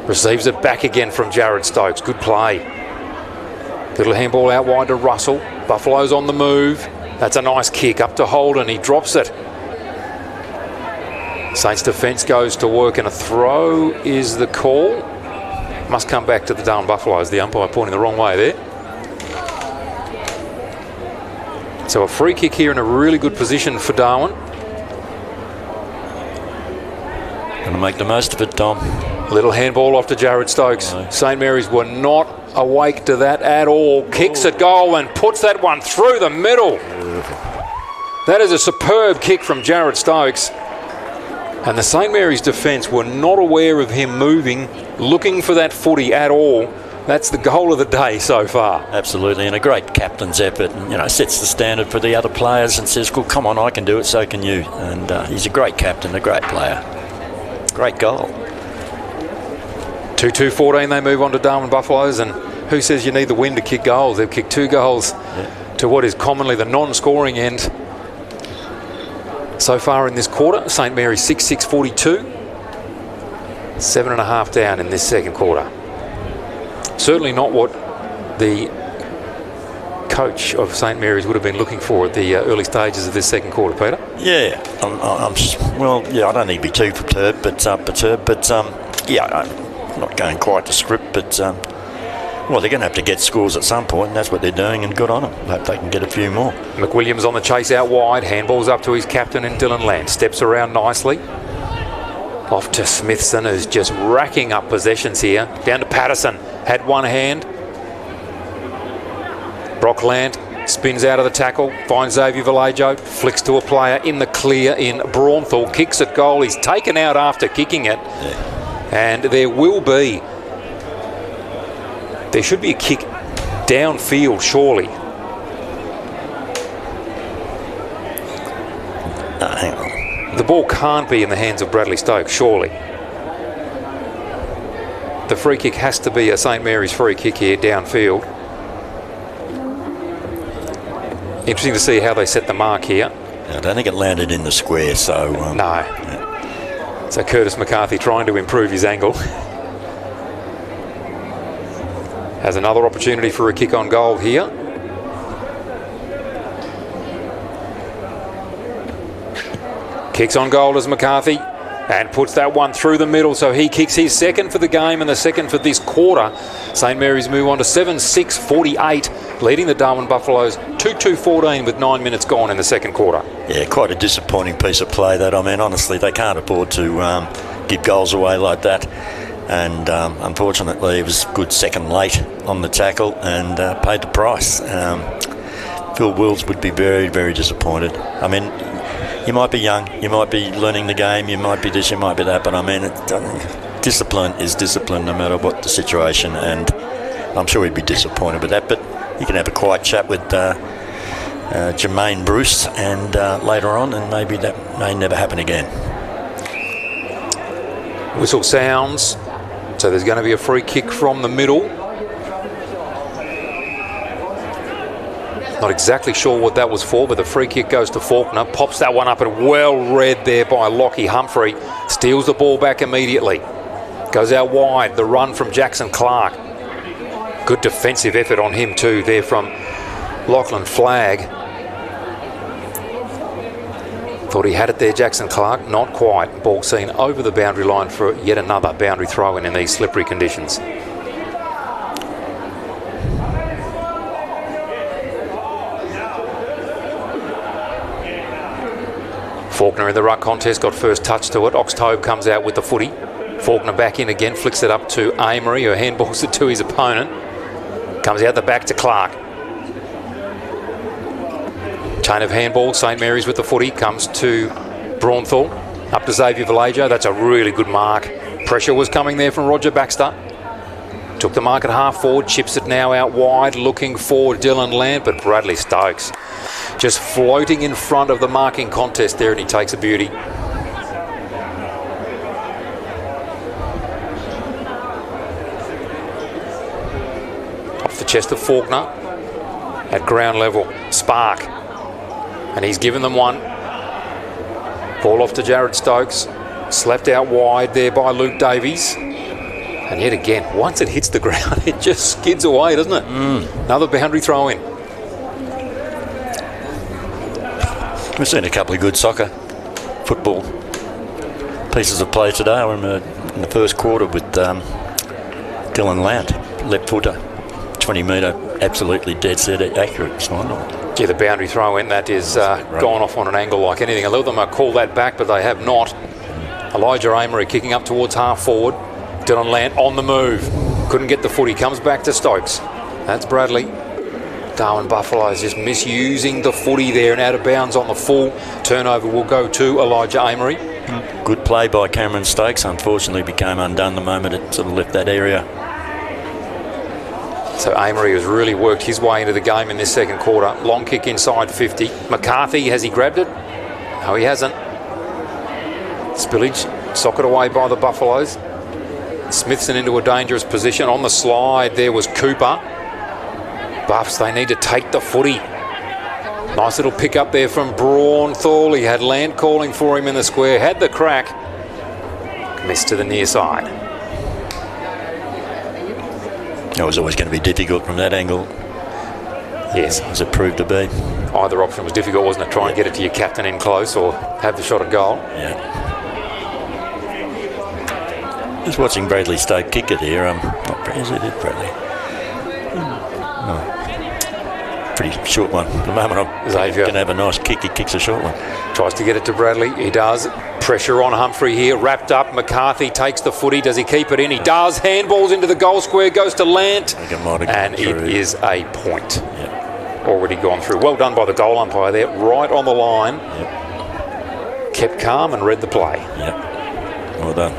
Receives it back again from Jared Stokes. Good play. Little handball out wide to Russell. Buffalo's on the move. That's a nice kick up to Holden. He drops it. Saints defence goes to work and a throw is the call. Must come back to the Darwin Buffaloes. The umpire pointing the wrong way there. So a free kick here in a really good position for Darwin. Going to make the most of it, Dom. Little handball off to Jared Stokes. No. St Mary's were not awake to that at all. Kicks at goal and puts that one through the middle. Beautiful. That is a superb kick from Jared Stokes. And the St Mary's defence were not aware of him moving, looking for that footy at all. That's the goal of the day so far. Absolutely, and a great captain's effort. And, sets the standard for the other players and says, well, come on, I can do it, so can you. And he's a great captain, a great player. Great goal. 2-2-14, they move on to Darwin Buffaloes, and who says you need the win to kick goals? They've kicked 2 goals to what is commonly the non-scoring end. So far in this quarter, St Mary's 6-6-42. 7.5 down in this second quarter. Certainly not what the coach of St Mary's would have been looking for at the early stages of this second quarter, Peter. Yeah, I don't need to be too perturbed, but I'm not going quite to script, but they're going to have to get scores at some point, and that's what they're doing, and good on them. I hope they can get a few more. McWilliams on the chase out wide, handballs up to his captain in Dylan Land, steps around nicely. Off to Smithson, who's just racking up possessions here. Down to Patterson, had one hand. Brock Land spins out of the tackle, finds Xavier Vallejo, flicks to a player in the clear in Braunthal, kicks at goal. He's taken out after kicking it. Yeah. And there should be a kick downfield, surely. Hang on. The ball can't be in the hands of Bradley Stokes, surely. The free kick has to be a St Mary's free kick here, downfield. Interesting to see how they set the mark here. I don't think it landed in the square, so... no. Yeah. So Curtis McCarthy trying to improve his angle. Has another opportunity for a kick on goal here. Kicks on goal as McCarthy. and puts that one through the middle. So he kicks his second for the game and the second for this quarter. St Mary's move on to 7-6-48, leading the Darwin Buffaloes 2-2-14 with 9 minutes gone in the second quarter. Yeah, quite a disappointing piece of play that. I mean, honestly, they can't afford to give goals away like that. And unfortunately, it was good second late on the tackle and paid the price. Phil Wills would be very, very disappointed. I mean, you might be young, you might be learning the game, you might be this, you might be that, but I mean, discipline is discipline no matter what the situation, and I'm sure he'd be disappointed with that. But you can have a quiet chat with Jermaine Bruce and later on, and maybe that may never happen again. Whistle sounds, so there's going to be a free kick from the middle. Not exactly sure what that was for, but the free kick goes to Faulkner. Pops that one up and well read there by Lockie Humphrey. Steals the ball back immediately. Goes out wide. The run from Jackson Clark. Good defensive effort on him too there from Lachlan Flagg. Thought he had it there, Jackson Clark. Not quite. Ball seen over the boundary line for yet another boundary throw-in in these slippery conditions. Faulkner in the ruck contest got first touch to it. Oxtobe comes out with the footy. Faulkner back in again, flicks it up to Amory, who handballs it to his opponent. Comes out the back to Clark. Chain of handball, St Mary's with the footy, comes to Braunthal. Up to Xavier Vallejo, that's a really good mark. Pressure was coming there from Roger Baxter. Took the mark at half forward, chips it now out wide, looking for Dylan Land, but Bradley Stokes just floating in front of the marking contest there, and he takes a beauty. Off the chest of Faulkner at ground level. Spark, and he's given them one. Ball off to Jared Stokes, slapped out wide there by Luke Davies. And yet again, once it hits the ground, it just skids away, doesn't it? Another boundary throw in. We've seen a couple of good soccer, football pieces of play today. I remember in the first quarter with Dylan Land, left footer, 20 metre, absolutely dead set accurate. Yeah, the boundary throw in, that is gone off on an angle like anything. A lot of them might call that back, but they have not. Elijah Amory kicking up towards half forward. Dylan Land on the move. Couldn't get the footy. Comes back to Stokes. That's Bradley. Darwin Buffaloes just misusing the footy there and out of bounds on the full. Turnover will go to Elijah Amory. Good play by Cameron Stokes. Unfortunately became undone the moment it sort of left that area. So Amory has really worked his way into the game in this second quarter. Long kick inside 50. McCarthy, has he grabbed it? No, he hasn't. Spillage, socket away by the Buffaloes. Smithson into a dangerous position. On the slide there was Cooper. Buffs, they need to take the footy. Nice little pick up there from Braunthal. He had Land calling for him in the square. Had the crack. Missed to the near side. It was always going to be difficult from that angle. Yes. As it proved to be. Either option was difficult, wasn't it? Try and get it to your captain in close or have the shot at goal. Yeah. Just watching Bradley Stoke kick it here. Is it Bradley? No. Pretty short one. At the moment I'm going to have a nice kick. He kicks a short one. Tries to get it to Bradley. He does. Pressure on Humphrey here. Wrapped up. McCarthy takes the footy. Does he keep it in? He does. Handballs into the goal square. Goes to Lant. And it is a point. Yep. Already gone through. Well done by the goal umpire there. Right on the line. Yep. Kept calm and read the play. Yep. Well done.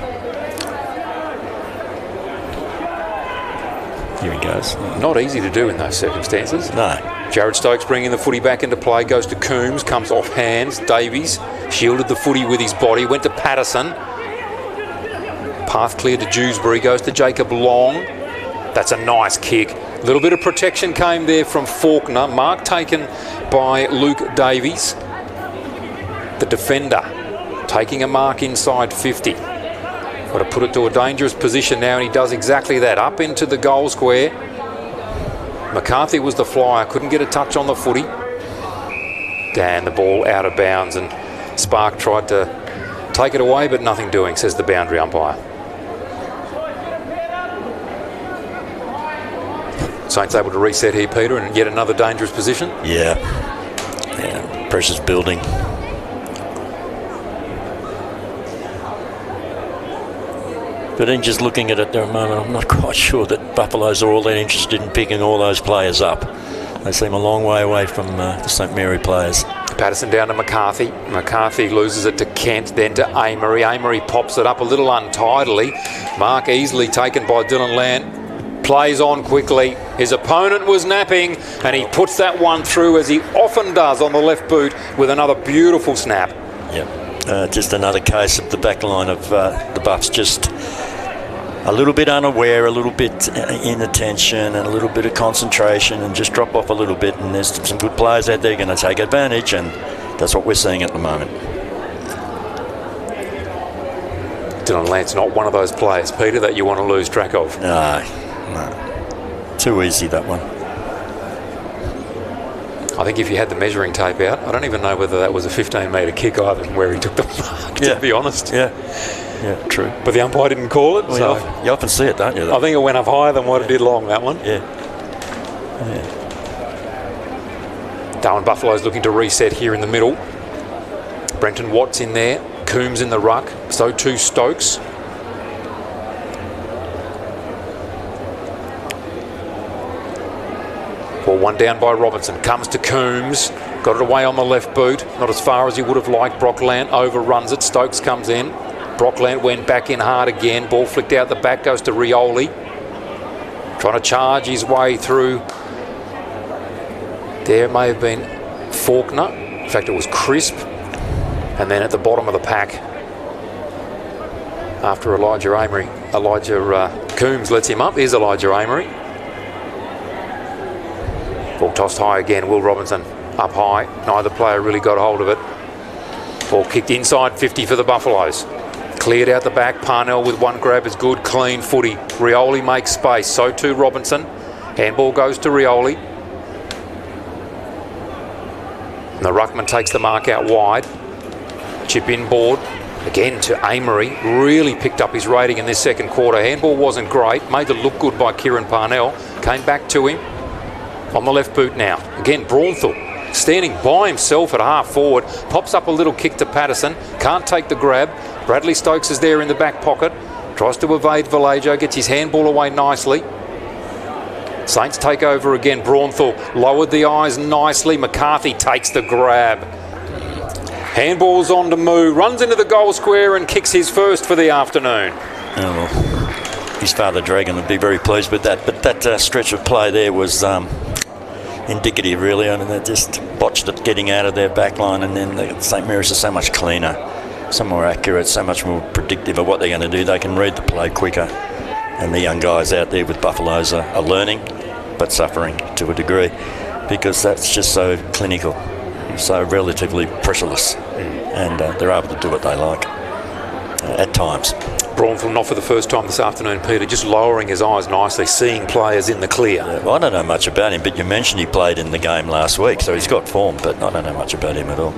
Here he goes. Not easy to do in those circumstances. No. Jared Stokes bringing the footy back into play. Goes to Coombs. Comes off hands. Davies shielded the footy with his body. Went to Patterson. Path clear to Dewsbury. Goes to Jacob Long. That's a nice kick. A little bit of protection came there from Faulkner. Mark taken by Luke Davies. The defender taking a mark inside 50. Got to put it to a dangerous position now, and he does exactly that. Up into the goal square. McCarthy was the flyer, couldn't get a touch on the footy. And the ball out of bounds, and Spark tried to Take it away, but nothing doing, says the boundary umpire. Saints able to reset here, Peter, and yet another dangerous position. Yeah, pressure's building. But in just looking at it there a moment, I'm not quite sure that Buffaloes are all that interested in picking all those players up. They seem a long way away from the St Mary players. Patterson down to McCarthy. McCarthy loses it to Kent, then to Amory. Amory pops it up a little untidily. Mark easily taken by Dylan Land. Plays on quickly. His opponent was napping, and he puts that one through, as he often does on the left boot, with another beautiful snap. Yep. Just another case of the back line of the Buffs just a little bit unaware, a little bit inattention, and a little bit of concentration, and just drop off a little bit. And there's some good players out there going to take advantage, and that's what we're seeing at the moment. Dylan Lance, not one of those players, Peter, that you want to lose track of. No. Too easy, that one. I think if you had the measuring tape out, I don't even know whether that was a 15-metre kick either, where he took the mark, to be honest. Yeah, true. But the umpire didn't call it. Well, so you often see it, don't you? I think it went up higher than what it did long, that one. Yeah. Darwin Buffalo's looking to reset here in the middle. Brenton Watts in there. Coombs in the ruck. So too Stokes. Well, one down by Robinson. Comes to Coombs. Got it away on the left boot. Not as far as he would have liked. Brockland overruns it. Stokes comes in. Brockland went back in hard again. Ball flicked out the back. Goes to Rioli. Trying to charge his way through. There may have been Faulkner. In fact, it was Crisp. And then at the bottom of the pack, after Elijah Coombs lets him up, here's Elijah Amory. Ball tossed high again. Will Robinson up high. Neither player really got hold of it. Ball kicked inside 50 for the Buffaloes. Cleared out the back. Parnell with one grab is good. Clean footy. Rioli makes space. So too Robinson. Handball goes to Rioli. And the ruckman takes the mark out wide. Chip in board. Again to Amory. Really picked up his rating in this second quarter. Handball wasn't great. Made it look good by Kieran Parnell. Came back to him. On the left boot now. Again, Braunthal standing by himself at half forward. Pops up a little kick to Patterson. Can't take the grab. Bradley Stokes is there in the back pocket. Tries to evade Vallejo. Gets his handball away nicely. Saints take over again. Braunthal lowered the eyes nicely. McCarthy takes the grab. Handball's on to Moo. Runs into the goal square and kicks his first for the afternoon. Oh, well, his father Dragon would be very pleased with that. But that stretch of play there was indicative, really. I mean, they just botched it getting out of their back line, and then the St Mary's are so much cleaner, so more accurate, so much more predictive of what they're going to do. They can read the play quicker, and the young guys out there with Buffaloes are learning, but suffering to a degree, because that's just so clinical, so relatively pressureless, and they're able to do what they like at times. Braunthal not for the first time this afternoon, Peter, just lowering his eyes nicely, seeing players in the clear. Yeah, well, I don't know much about him, but you mentioned he played in the game last week, so he's got form, but I don't know much about him at all.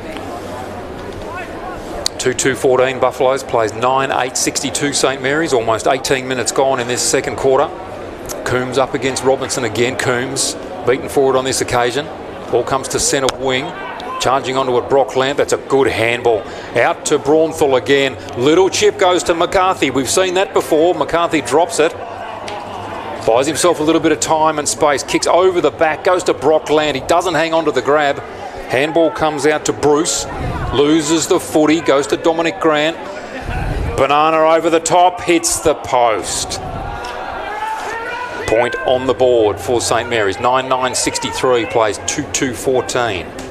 2-2-14 Buffaloes, plays 9-8-62 St Mary's, almost 18 minutes gone in this second quarter. Coombs up against Robinson again. Coombs beaten forward on this occasion. Ball comes to centre wing. Charging onto it, Brockland. That's a good handball. Out to Braunthal again. Little chip goes to McCarthy. We've seen that before. McCarthy drops it. Buys himself a little bit of time and space. Kicks over the back. Goes to Brockland. He doesn't hang on to the grab. Handball comes out to Bruce. Loses the footy. Goes to Dominic Grant. Banana over the top. Hits the post. Point on the board for St Mary's. 9-9-63. Plays 2-2-14.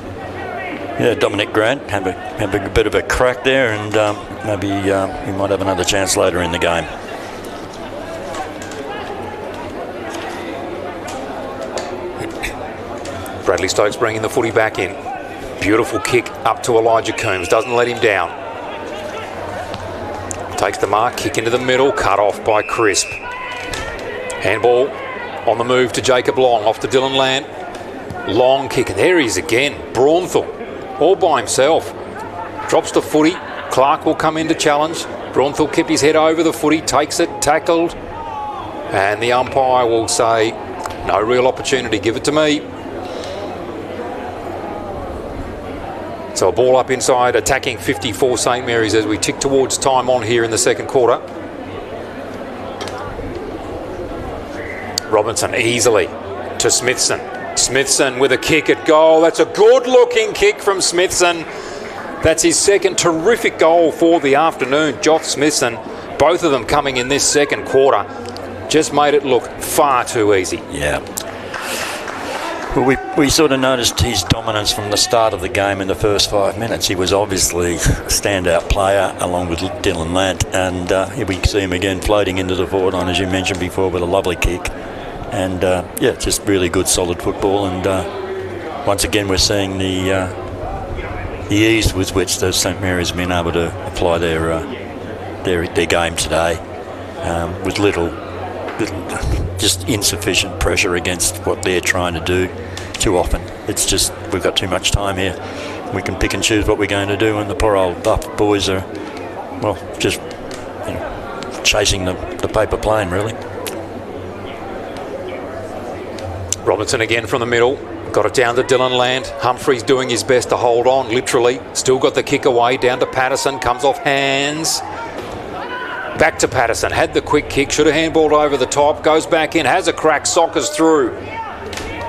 Yeah, Dominic Grant have a bit of a crack there, and maybe he might have another chance later in the game. Bradley Stokes bringing the footy back in. Beautiful kick up to Elijah Coombs. Doesn't let him down. Takes the mark. Kick into the middle. Cut off by Crisp. Handball on the move to Jacob Long. Off to Dylan Land. Long kick. And there he is again. Braunthal. All by himself. Drops the footy. Clark will come in to challenge. Braunthal kept his head over the footy, takes it, tackled. And the umpire will say, no real opportunity, give it to me. So a ball up inside, attacking 54 St Mary's as we tick towards time on here in the second quarter. Robinson easily to Smithson. Smithson with a kick at goal. That's a good-looking kick from Smithson. That's his second terrific goal for the afternoon. Josh Smithson, both of them coming in this second quarter, just made it look far too easy. Yeah. Well, we sort of noticed his dominance from the start of the game in the first 5 minutes. He was obviously a standout player along with Dylan Lant, and here we see him again floating into the forward line, as you mentioned before, with a lovely kick. And yeah, just really good, solid football. And once again, we're seeing the ease with which the St Mary's have been able to apply their game today, with little just insufficient pressure against what they're trying to do too often. It's just, we've got too much time here. We can pick and choose what we're going to do, and the poor old Buff boys are, well, just chasing the paper plane, really. Robinson again from the middle. Got it down to Dylan Land. Humphreys doing his best to hold on, literally. Still got the kick away, down to Patterson. Comes off hands. Back to Patterson. Had the quick kick. Should have handballed over the top. Goes back in. Has a crack. Sockers through.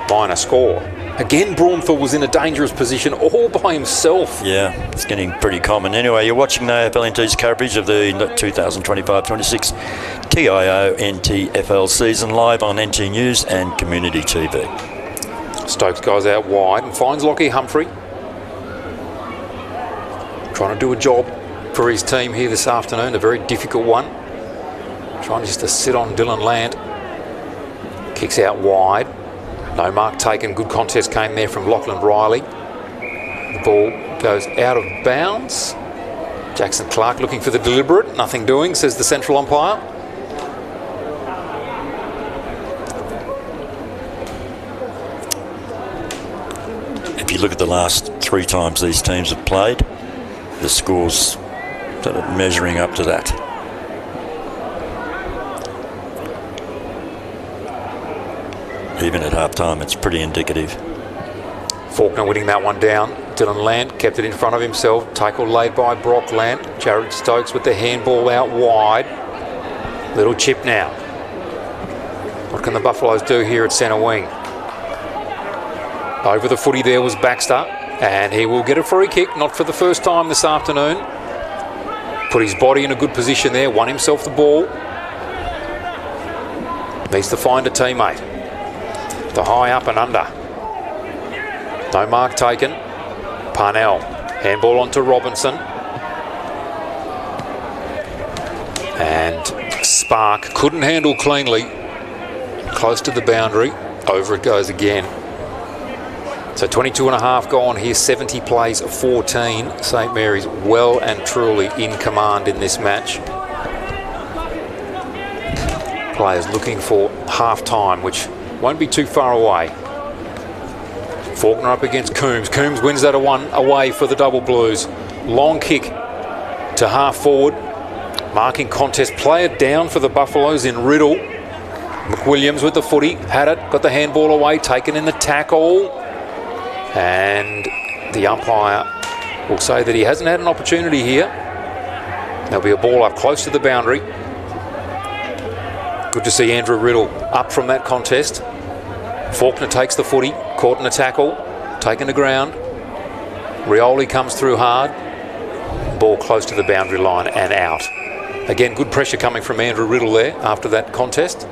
Minor score. Again, Braunthal was in a dangerous position all by himself. Yeah, it's getting pretty common. Anyway, you're watching the AFL NT's coverage of the 2025-26 TIO NTFL season live on NT News and Community TV. Stokes goes out wide and finds Lockie Humphrey. Trying to do a job for his team here this afternoon, a very difficult one. Trying just to sit on Dylan Land. Kicks out wide. No mark taken. Good contest came there from Lachlan Riley. The ball goes out of bounds. Jackson Clark looking for the deliberate. Nothing doing, says the central umpire. If you look at the last 3 times these teams have played, the scores sort of measuring up to that. Even at half-time, it's pretty indicative. Faulkner winning that one down. Dylan Land kept it in front of himself. Tackle laid by Brock Land. Jared Stokes with the handball out wide. Little chip now. What can the Buffaloes do here at centre wing? Over the footy there was Baxter, and he will get a free kick, not for the first time this afternoon. Put his body in a good position there, won himself the ball. Needs to find a teammate. The high up and under. No mark taken. Parnell. Handball onto Robinson. And Spark couldn't handle cleanly. Close to the boundary. Over it goes again. So 22 and a half gone here. 70 plays 14. St Mary's well and truly in command in this match. Players looking for half-time, which won't be too far away. Faulkner up against Coombs. Coombs wins that one away for the Double Blues. Long kick to half forward. Marking contest. Player down for the Buffaloes in Riddle. McWilliams with the footy. Had it. Got the handball away. Taken in the tackle. And the umpire will say that he hasn't had an opportunity here. There'll be a ball up close to the boundary. Good to see Andrew Riddle up from that contest. Faulkner takes the footy, caught in a tackle, taken to ground. Rioli comes through hard. Ball close to the boundary line and out. Again, good pressure coming from Andrew Riddle there after that contest.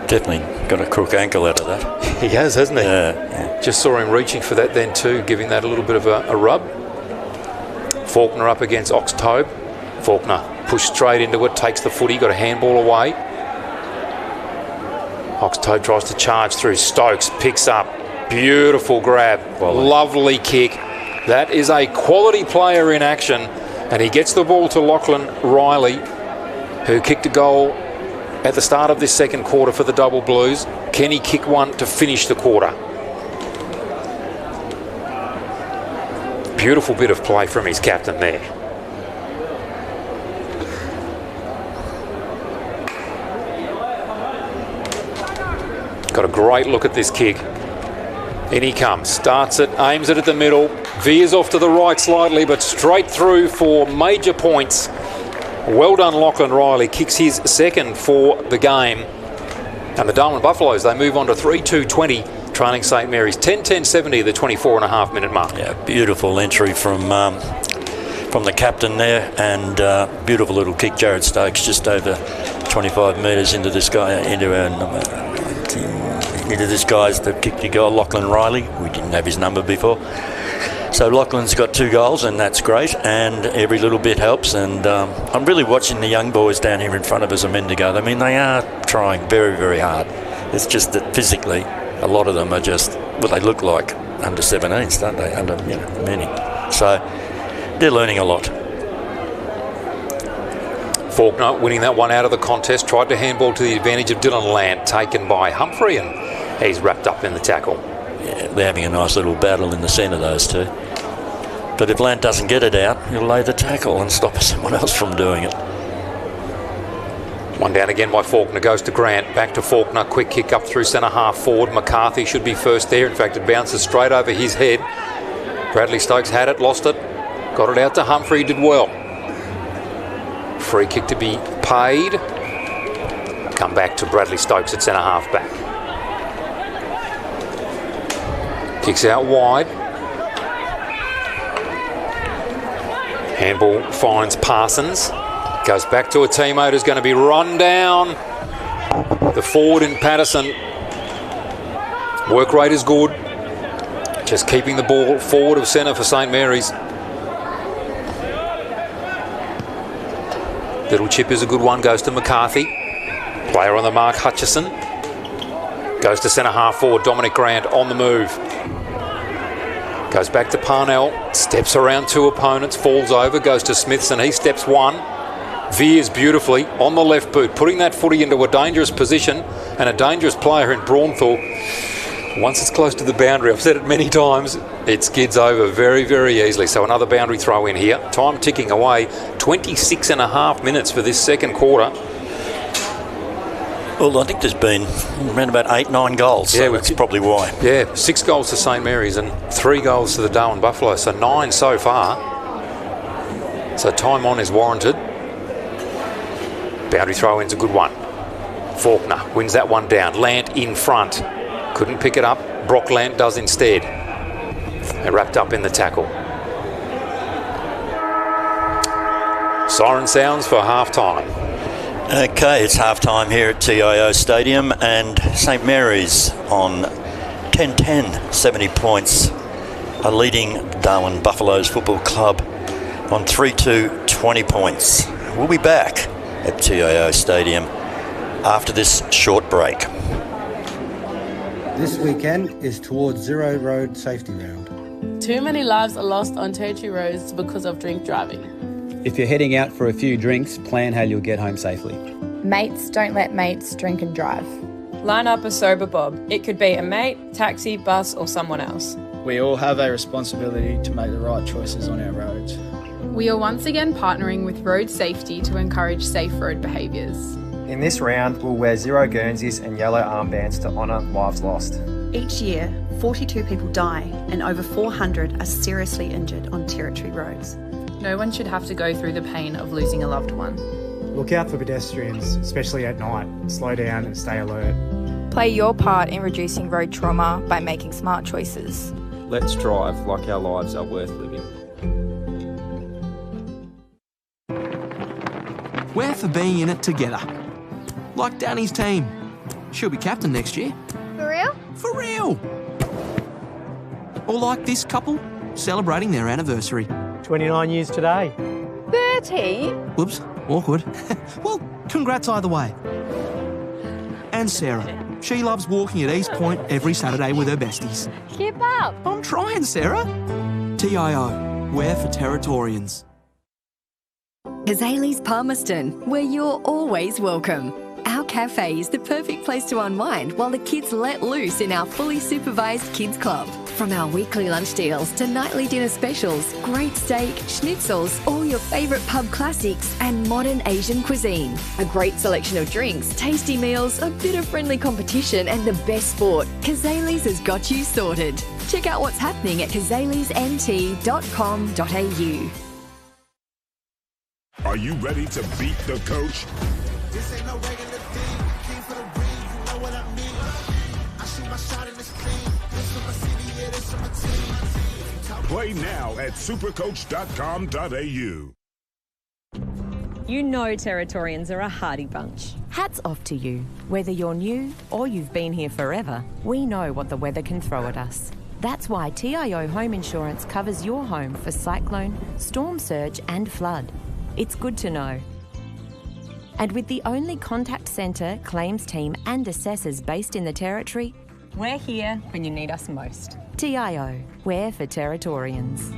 Definitely got a crook ankle out of that. He has, hasn't he? Yeah. Just saw him reaching for that then too, giving that a little bit of a rub. Faulkner up against Oxtobe. Faulkner pushed straight into it, takes the footy, got a handball away. Oxtobe tries to charge through. Stokes picks up. Beautiful grab. Lovely kick. That is a quality player in action. And he gets the ball to Lachlan Riley, who kicked a goal at the start of this second quarter for the Double Blues. Can he kick one to finish the quarter? Beautiful bit of play from his captain there. Got a great look at this kick. In he comes, starts it, aims it at the middle, veers off to the right slightly, but straight through for major points. Well done, Lachlan Riley. Kicks his second for the game. And the Darwin Buffaloes, they move on to 3-2-20, trailing St Mary's 10-10-70, the 24.5-minute mark. Yeah, beautiful entry from the captain there, and beautiful little kick. Jared Stokes just over 25 metres into this guy, into this guy's that kicked the goal, Lachlan Riley. We didn't have his number before. So Lachlan's got 2 goals, and that's great, and every little bit helps. And I'm really watching the young boys down here in front of us a minute ago. I mean, they are trying very, very hard. It's just that physically, a lot of them are just what they look like under 17s, don't they? Under, many. So they're learning a lot. Faulkner winning that one out of the contest, tried to handball to the advantage of Dylan Lant, taken by Humphrey, and he's wrapped up in the tackle. Yeah, they're having a nice little battle in the centre, those two. But if Lant doesn't get it out, he'll lay the tackle and stop someone else from doing it. One down again by Faulkner, goes to Grant, back to Faulkner, quick kick up through centre half forward. McCarthy should be first there. In fact, it bounces straight over his head. Bradley Stokes had it, lost it, got it out to Humphrey, did well. Free kick to be paid. Come back to Bradley Stokes at centre half back. Kicks out wide. Handball finds Parsons. Goes back to a teammate who's going to be run down. The forward in Patterson. Work rate is good. Just keeping the ball forward of centre for St Mary's. Little chip is a good one, goes to McCarthy. Player on the mark, Hutchison. Goes to centre half forward, Dominic Grant on the move. Goes back to Parnell, steps around 2 opponents, falls over, goes to Smithson, he steps 1. Veers beautifully on the left boot, putting that footy into a dangerous position, and a dangerous player in Braunthal. Once it's close to the boundary, I've said it many times, it skids over very, very easily. So another boundary throw in here. Time ticking away. 26.5 minutes for this second quarter. Well, I think there's been around about 8-9 goals. So yeah, that's probably why. Yeah, 6 goals to St Mary's and 3 goals to the Darwin Buffalo. So 9 so far. So time on is warranted. Boundary throw in's a good one. Faulkner wins that one down. Lant in front. Couldn't pick it up. Brock Lant does instead. They're wrapped up in the tackle. Siren sounds for half-time. Okay, it's half-time here at TIO Stadium, and St Mary's on 10-10, 70 points, are leading Darwin Buffaloes Football Club on 3-2, 20 points. We'll be back at TIO Stadium after this short break. This weekend is towards Zero Road Safety Round. Too many lives are lost on territory roads because of drink driving. If you're heading out for a few drinks, plan how you'll get home safely. Mates don't let mates drink and drive. Line up a sober bob. It could be a mate, taxi, bus, or someone else. We all have a responsibility to make the right choices on our roads. We are once again partnering with Road Safety to encourage safe road behaviours. In this round, we'll wear 0 Guernseys and yellow armbands to honour lives lost. Each year, 42 people die and over 400 are seriously injured on territory roads. No one should have to go through the pain of losing a loved one. Look out for pedestrians, especially at night. Slow down and stay alert. Play your part in reducing road trauma by making smart choices. Let's drive like our lives are worth living. We're for being in it together. Like Danny's team. She'll be captain next year. For real? For real! Or like this couple, celebrating their anniversary. 29 years today. 30? Whoops, awkward. Well, congrats either way. And Sarah. She loves walking at East Point every Saturday with her besties. Keep up. I'm trying, Sarah. TIO, we're for Territorians. Azalea's Palmerston, where you're always welcome. Our cafe is the perfect place to unwind while the kids let loose in our fully supervised kids club. From our weekly lunch deals to nightly dinner specials, great steak, schnitzels, all your favourite pub classics and modern Asian cuisine. A great selection of drinks, tasty meals, a bit of friendly competition and the best sport. Kazali's has got you sorted. Check out what's happening at kazalisnt.com.au. Are you ready to beat the coach? This ain't no regular thing. Came for the ring, you know what I mean. I shoot my shot in this clean. This for my city, yeah, this for my team. Play now at supercoach.com.au. You know Territorians are a hardy bunch. Hats off to you. Whether you're new or you've been here forever, we know what the weather can throw at us. That's why TIO Home Insurance covers your home for cyclone, storm surge and flood. It's good to know. And with the only contact centre, claims team and assessors based in the Territory, we're here when you need us most. TIO, we're for Territorians.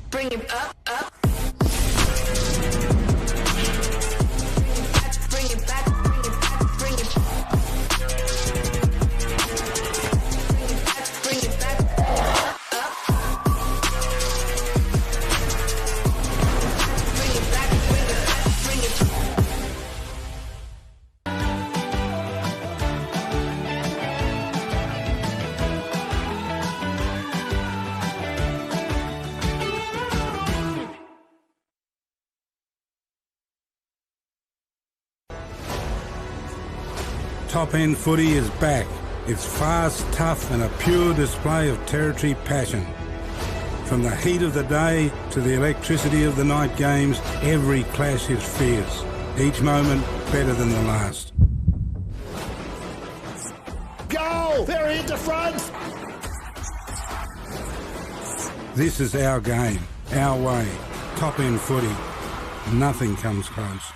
Bring it up, up. Bring it back, bring it back, bring it back. Bring it back, up, up. Bring it back, bring it back, bring it back. Top End Footy is back. It's fast, tough and a pure display of Territory passion. From the heat of the day to the electricity of the night games, every clash is fierce. Each moment better than the last. Go! They're into front! This is our game, our way. Top End Footy. Nothing comes close.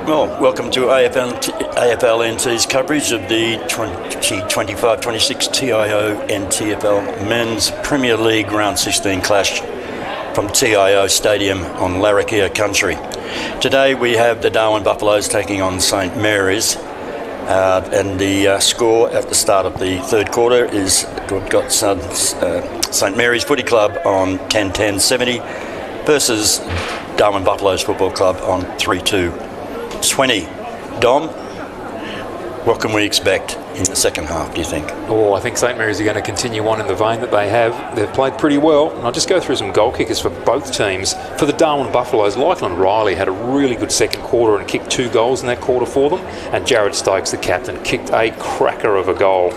Well, welcome to AFL NT's coverage of the 2025-26 TIO NTFL Men's Premier League Round 16 clash from TIO Stadium on Larrakia country. Today we have the Darwin Buffaloes taking on St Mary's, and the score at the start of the third quarter is we've got St Mary's Footy Club on 10-10-70 versus Darwin Buffaloes Football Club on 3-2-20. Dom, what can we expect in the second half, do you think? Oh, I think St Mary's are going to continue on in the vein that they have. They've played pretty well. And I'll just go through some goal kickers for both teams. For the Darwin Buffaloes, Lachlan Riley had a really good second quarter and kicked 2 goals in that quarter for them. And Jared Stokes, the captain, kicked a cracker of a goal.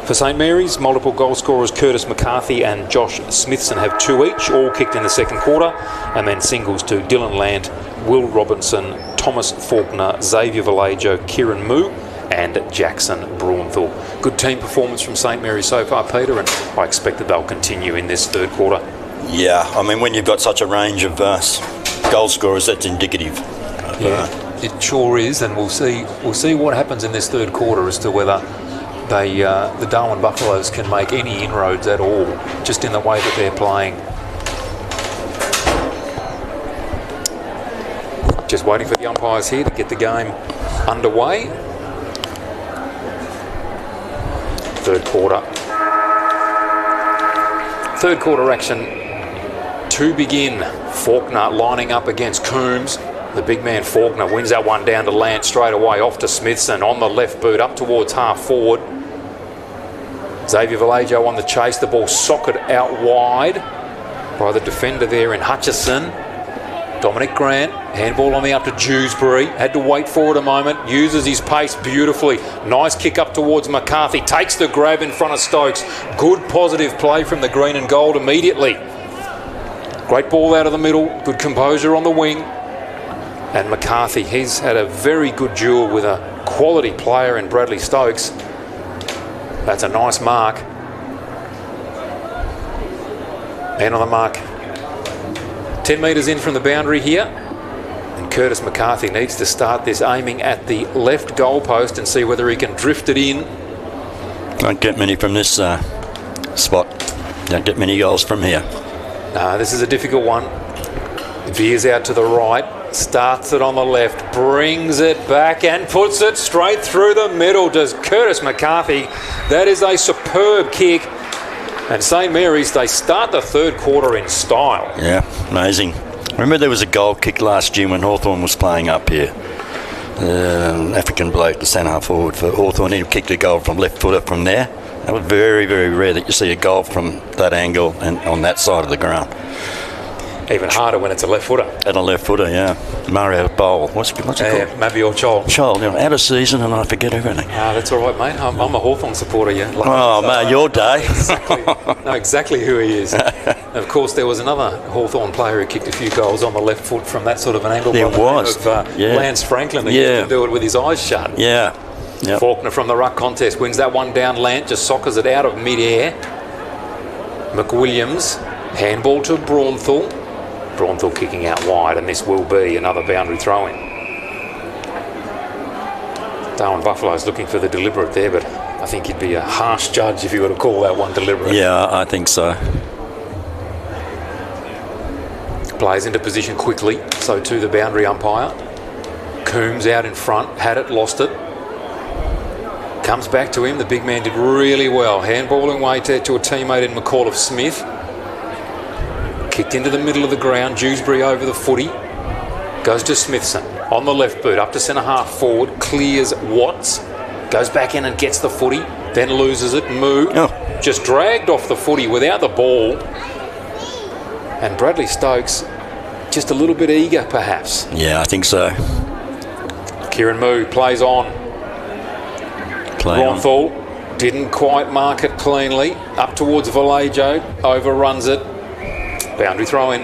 For St Mary's, multiple goal scorers Curtis McCarthy and Josh Smithson have 2 each, all kicked in the second quarter. And then singles to Dylan Lant, Will Robinson, Thomas Faulkner, Xavier Vallejo, Kieran Moo and Jackson Braunthal. Good team performance from St Mary's so far, Peter, and I expect that they'll continue in this third quarter. Yeah, I mean, when you've got such a range of goal scorers, that's indicative. It sure is, and we'll see what happens in this third quarter as to whether the Darwin Buffaloes can make any inroads at all, just in the way that they're playing. Just waiting for the umpires here to get the game underway. Third quarter. Third quarter action to begin. Faulkner lining up against Coombs. The big man Faulkner wins that one down to Lant straight away, off to Smithson on the left boot up towards half forward. Xavier Vallejo on the chase. The ball socket out wide by the defender there in Hutchison. Dominic Grant, handball on the up to Dewsbury, had to wait for it a moment, uses his pace beautifully, nice kick up towards McCarthy, takes the grab in front of Stokes, good positive play from the green and gold immediately. Great ball out of the middle, good composure on the wing, and McCarthy, he's had a very good duel with a quality player in Bradley Stokes. That's a nice mark. Man on the mark. 10 metres in from the boundary here, and Curtis McCarthy needs to start this aiming at the left goal post and see whether he can drift it in. Don't get many from this spot. Don't get many goals from here. No, this is a difficult one. Veers out to the right, starts it on the left, brings it back and puts it straight through the middle. Does Curtis McCarthy. That is a superb kick. And St Mary's, they start the third quarter in style. Yeah, amazing. Remember there was a goal kick last year when Hawthorn was playing up here. African bloke, the centre forward for Hawthorn, he kicked a goal from left footer from there. That was very, very rare that you see a goal from that angle and on that side of the ground. Even harder when it's a left footer. And a left footer, yeah. Mario Bowl. What's it called? Mabior Chol. Chol, you know, out of season and I forget everything. That's all right, mate. I'm a Hawthorn supporter, yeah. Oh, mate, your day. Know exactly who he is. Of course, there was another Hawthorn player who kicked a few goals on the left foot from that sort of an angle. There was. Of Lance Franklin, who used to do it with his eyes shut. Yeah. Yep. Faulkner from the ruck contest wins that one down. Lant just soccers it out of mid-air. McWilliams, handball to Braunthal. Braunthal kicking out wide, and this will be another boundary throw-in. Darwin Buffalo's looking for the deliberate there, but I think he'd be a harsh judge if he were to call that one deliberate. Yeah, I think so. Plays into position quickly, so to the boundary umpire. Coombs out in front, had it, lost it. Comes back to him, the big man did really well. Handballing way to a teammate in McAuliffe Smith. Kicked into the middle of the ground, Dewsbury over the footy. Goes to Smithson, on the left boot, up to centre half forward, clears Watts. Goes back in and gets the footy, then loses it. Moo just dragged off the footy without the ball. And Bradley Stokes just a little bit eager, perhaps. Yeah, I think so. Kieran Moo plays on. Braunthal didn't quite mark it cleanly. Up towards Vallejo, overruns it. Boundary throw-in.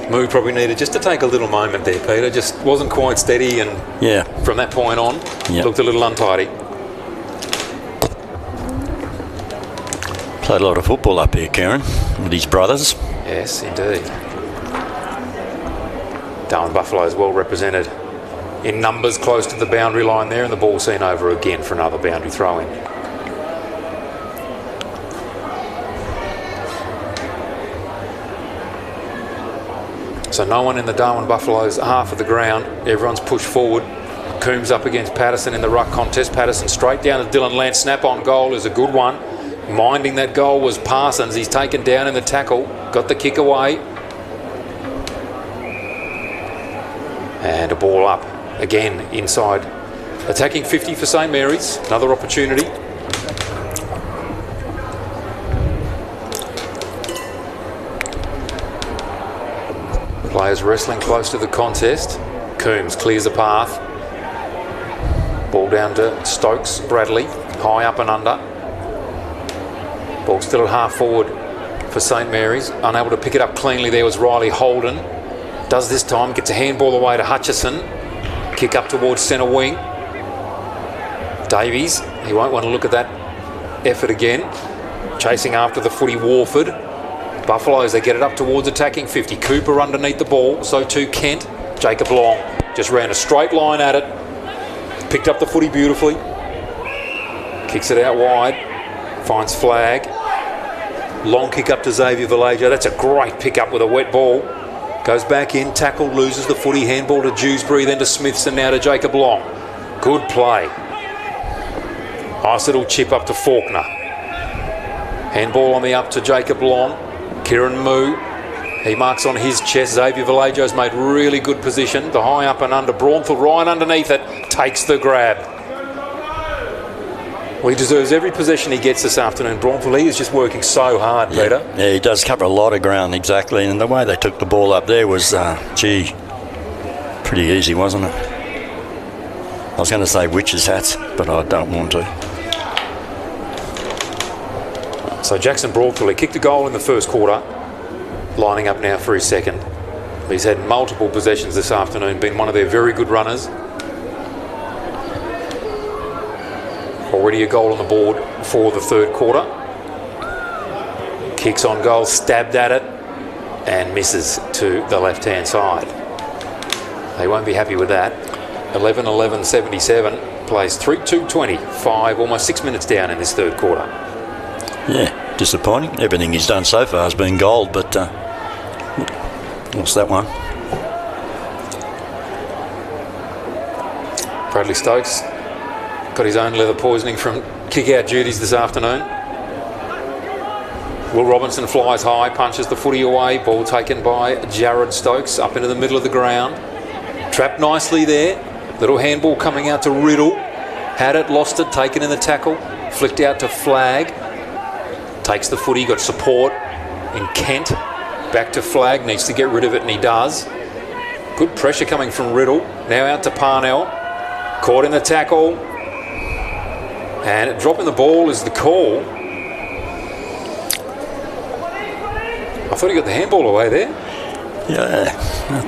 Moo probably needed just to take a little moment there, Peter. Just wasn't quite steady, and from that point on, looked a little untidy. Played a lot of football up here, Kieran, with his brothers. Yes, indeed. Darwin Buffaloes well represented in numbers close to the boundary line there, and the ball seen over again for another boundary throw-in. So no one in the Darwin Buffaloes half of the ground. Everyone's pushed forward. Coombs up against Patterson in the ruck contest. Patterson straight down to Dylan Lance. Snap on goal is a good one. Minding that goal was Parsons. He's taken down in the tackle. Got the kick away. And a ball up again inside. Attacking 50 for St Mary's. Another opportunity. Players wrestling close to the contest. Coombs clears the path. Ball down to Stokes. Bradley. High up and under. Ball still at half forward for St Mary's. Unable to pick it up cleanly there was Riley Holden. Does this time. Gets a handball away to Hutchison. Kick up towards centre wing. Davies. He won't want to look at that effort again. Chasing after the footy Warford. Buffaloes, they get it up towards attacking 50. Cooper underneath the ball, so too Kent. Jacob Long just ran a straight line at it. Picked up the footy beautifully. Kicks it out wide. Finds flag. Long kick up to Xavier Vallejo. That's a great pick up with a wet ball. Goes back in, tackle, loses the footy. Handball to Dewsbury, then to Smithson, now to Jacob Long. Good play. Nice little chip up to Faulkner. Handball on the up to Jacob Long. Kieran Moo, he marks on his chest. Xavier Vallejo's made really good position. The high up and under. Braunfeld right underneath it. Takes the grab. Well, he deserves every possession he gets this afternoon. Braunfeld, he is just working so hard, Peter. Yeah, he does cover a lot of ground, exactly. And the way they took the ball up there was, pretty easy, wasn't it? I was going to say witches' hats, but I don't want to. So Jackson Braunfeld, he kicked a goal in the first quarter, lining up now for his second. He's had multiple possessions this afternoon, been one of their very good runners. Already a goal on the board for the third quarter. Kicks on goal, stabbed at it, and misses to the left-hand side. They won't be happy with that. 11-11-77, plays 3-2-20, almost 6 minutes down in this third quarter. Yeah, disappointing. Everything he's done so far has been gold, but lost that one. Bradley Stokes got his own leather poisoning from kick-out duties this afternoon. Will Robinson flies high, punches the footy away. Ball taken by Jared Stokes up into the middle of the ground. Trapped nicely there. Little handball coming out to Riddle. Had it, lost it, taken in the tackle. Flicked out to Flag. Takes the footy, got support in Kent. Back to Flag, needs to get rid of it, and he does. Good pressure coming from Riddle. Now out to Parnell. Caught in the tackle. And dropping the ball is the call. I thought he got the handball away there. Yeah,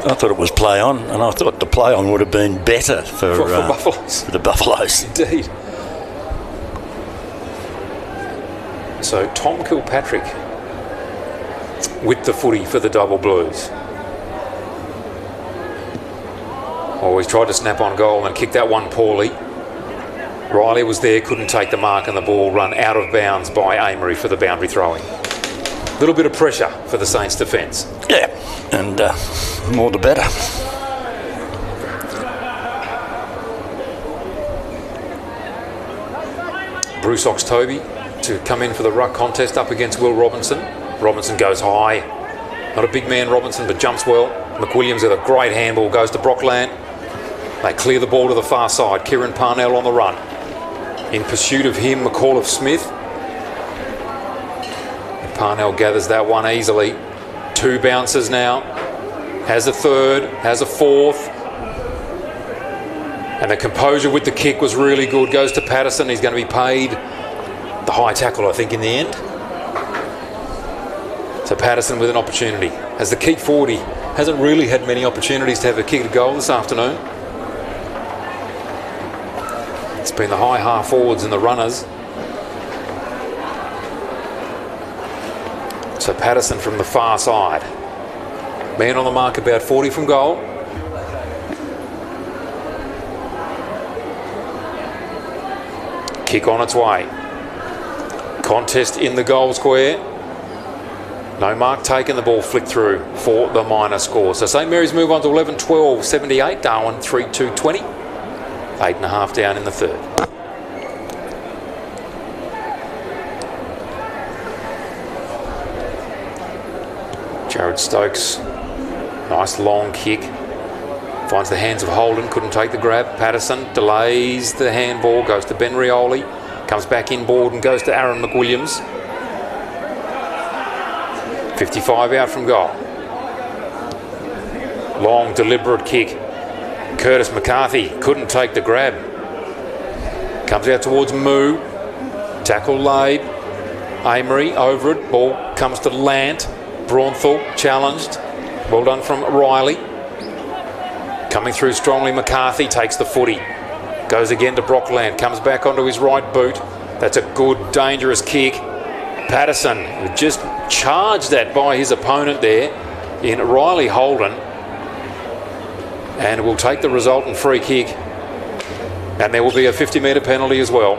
I thought it was play on, and I thought the play on would have been better for Buffaloes. For the Buffaloes. Indeed. So Tom Kilpatrick with the footy for the Double Blues. Always tried to snap on goal and kicked that one poorly. Riley was there, couldn't take the mark, and the ball run out of bounds by Amory for the boundary throwing. A little bit of pressure for the Saints defence. Yeah, and more the better. Bruce Ox-Toby to come in for the ruck contest up against Will Robinson. Robinson goes high. Not a big man, Robinson, but jumps well. McWilliams with a great handball, goes to Brockland. They clear the ball to the far side. Kieran Parnell on the run. In pursuit of him, McAuliffe Smith. Parnell gathers that one easily. 2 bounces now. Has a third, has a fourth. And the composure with the kick was really good. Goes to Patterson. He's going to be paid the high tackle, I think, in the end. So Patterson with an opportunity. As the kick forward, he hasn't really had many opportunities to have a kick at goal this afternoon. It's been the high half forwards and the runners. So Patterson from the far side. Man on the mark about 40 from goal. Kick on its way. Contest in the goal square. No mark taken, the ball flicked through for the minor score. So St Mary's move on to 11-12, 78. Darwin 3-2-20. 8.5 down in the third. Jared Stokes, nice long kick. Finds the hands of Holden, couldn't take the grab. Patterson delays the handball, goes to Ben Rioli. Comes back inboard and goes to Aaron McWilliams. 55 out from goal. Long, deliberate kick. Curtis McCarthy couldn't take the grab. Comes out towards Moo. Tackle laid. Amory over it. Ball comes to Lant. Braunthal challenged. Well done from Riley. Coming through strongly, McCarthy takes the footy. Goes again to Brockland. Comes back onto his right boot. That's a good, dangerous kick. Patterson just charged that by his opponent there in Riley Holden. And will take the resultant free kick. And there will be a 50-metre penalty as well.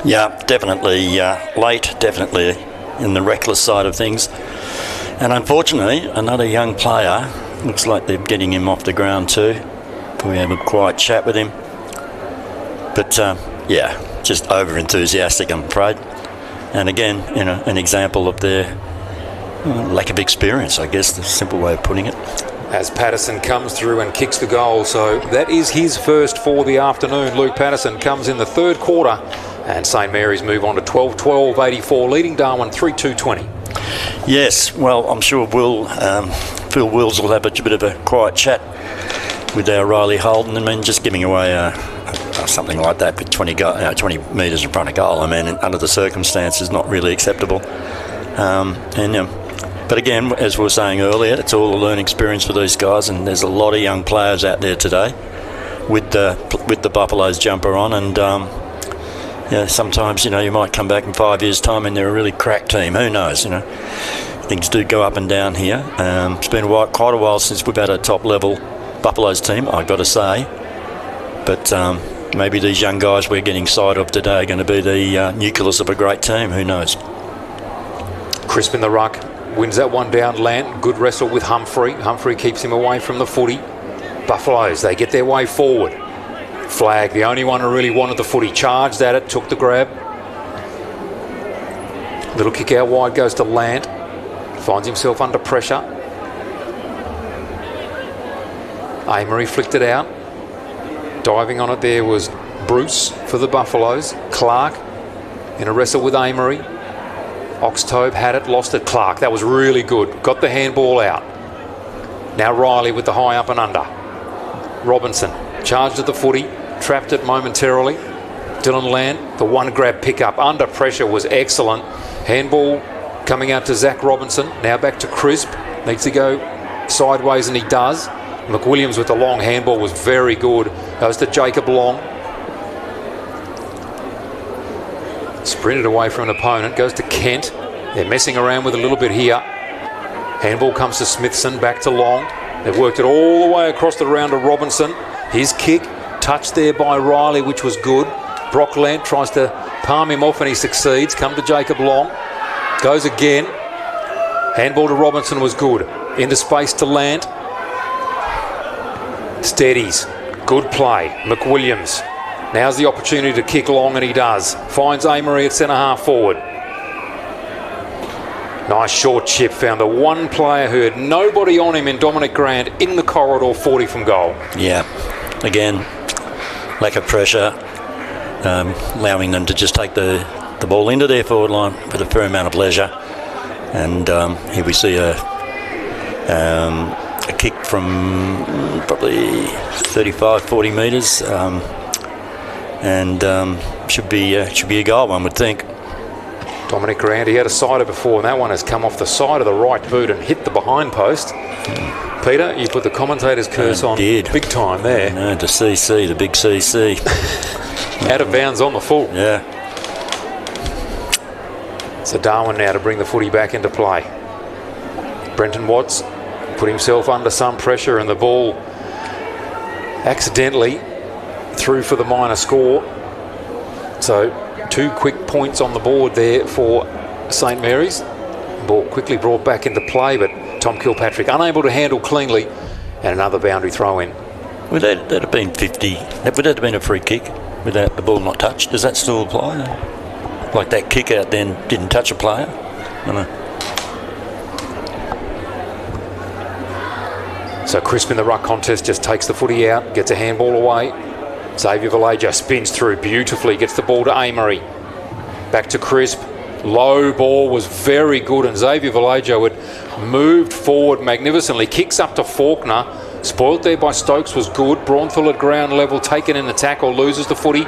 Yeah, definitely late, definitely in the reckless side of things. And unfortunately, another young player, looks like they're getting him off the ground too. We have a quiet chat with him. But yeah, just over-enthusiastic, I'm afraid. And again, you know, an example of their lack of experience, I guess, the simple way of putting it. As Patterson comes through and kicks the goal. So that is his first for the afternoon. Luke Patterson comes in the third quarter. And St Mary's move on to 12-12, 84, leading Darwin 3-2-20. Yes, well, I'm sure Phil Wills will have a bit of a quiet chat with our Riley Holden. I mean, just giving away something like that for 20 metres in front of goal, I mean, under the circumstances, not really acceptable. But again, as we were saying earlier, it's all a learning experience for these guys, and there's a lot of young players out there today with the Buffaloes jumper on, and yeah, sometimes, you know, you might come back in 5 years' time and they're a really crack team. Who knows, you know? Things do go up and down here. It's been quite a while since we've had a top-level Buffaloes team, I've got to say. But maybe these young guys we're getting sight of today are going to be the nucleus of a great team. Who knows? Crisp in the ruck. Wins that one down. Lant. Good wrestle with Humphrey. Humphrey keeps him away from the footy. Buffaloes, they get their way forward. Flag, the only one who really wanted the footy, charged at it, took the grab. Little kick out wide goes to Lant. Finds himself under pressure. Amory flicked it out. Diving on it there was Bruce for the Buffaloes. Clark in a wrestle with Amory. Oxtobe had it, lost it. Clark, that was really good. Got the handball out. Now Riley with the high up and under. Robinson charged at the footy, trapped it momentarily. Dylan Land, the one grab pickup under pressure was excellent. Handball coming out to Zach Robinson. Now back to Crisp. Needs to go sideways, and he does. McWilliams with the long handball was very good. Goes to Jacob Long. Sprinted away from an opponent. Goes to Kent. They're messing around with a little bit here. Handball comes to Smithson. Back to Long. They've worked it all the way across the round to Robinson. His kick touched there by Riley, which was good. Brockland tries to palm him off and he succeeds. Come to Jacob Long. Goes again. Handball to Robinson was good. Into space to Lant. Steadies. Good play. McWilliams. Now's the opportunity to kick long, and he does. Finds Amory at centre half forward. Nice short chip. Found the one player who had nobody on him in Dominic Grant in the corridor, 40 from goal. Yeah. Again, lack of pressure, allowing them to just take the ball into their forward line with a fair amount of leisure. And here we see a kick from probably 35, 40 metres, and should be a goal, one would think. Dominic Grant, he had a sider before, and that one has come off the side of the right boot and hit the behind post. Peter, you put the commentator's curse on big time there. No, the CC, the big CC. Out of bounds on the full. Yeah. So Darwin now to bring the footy back into play. Brenton Watts put himself under some pressure, and the ball accidentally through for the minor score. So 2 quick points on the board there for St Mary's. Ball quickly brought back into play, but Tom Kilpatrick unable to handle cleanly, and another boundary throw in. Would that have been 50? Would that have been a free kick without the ball not touched? Does that still apply? Like that kick out then didn't touch a player? I don't know. So Crisp in the ruck contest just takes the footy out, gets a handball away. Xavier Vallejo spins through beautifully, gets the ball to Amory. Back to Crisp. Low ball was very good, and Xavier Vallejo had moved forward magnificently. Kicks up to Faulkner. Spoiled there by Stokes was good. Braunthal at ground level, taken in the tackle, loses the footy.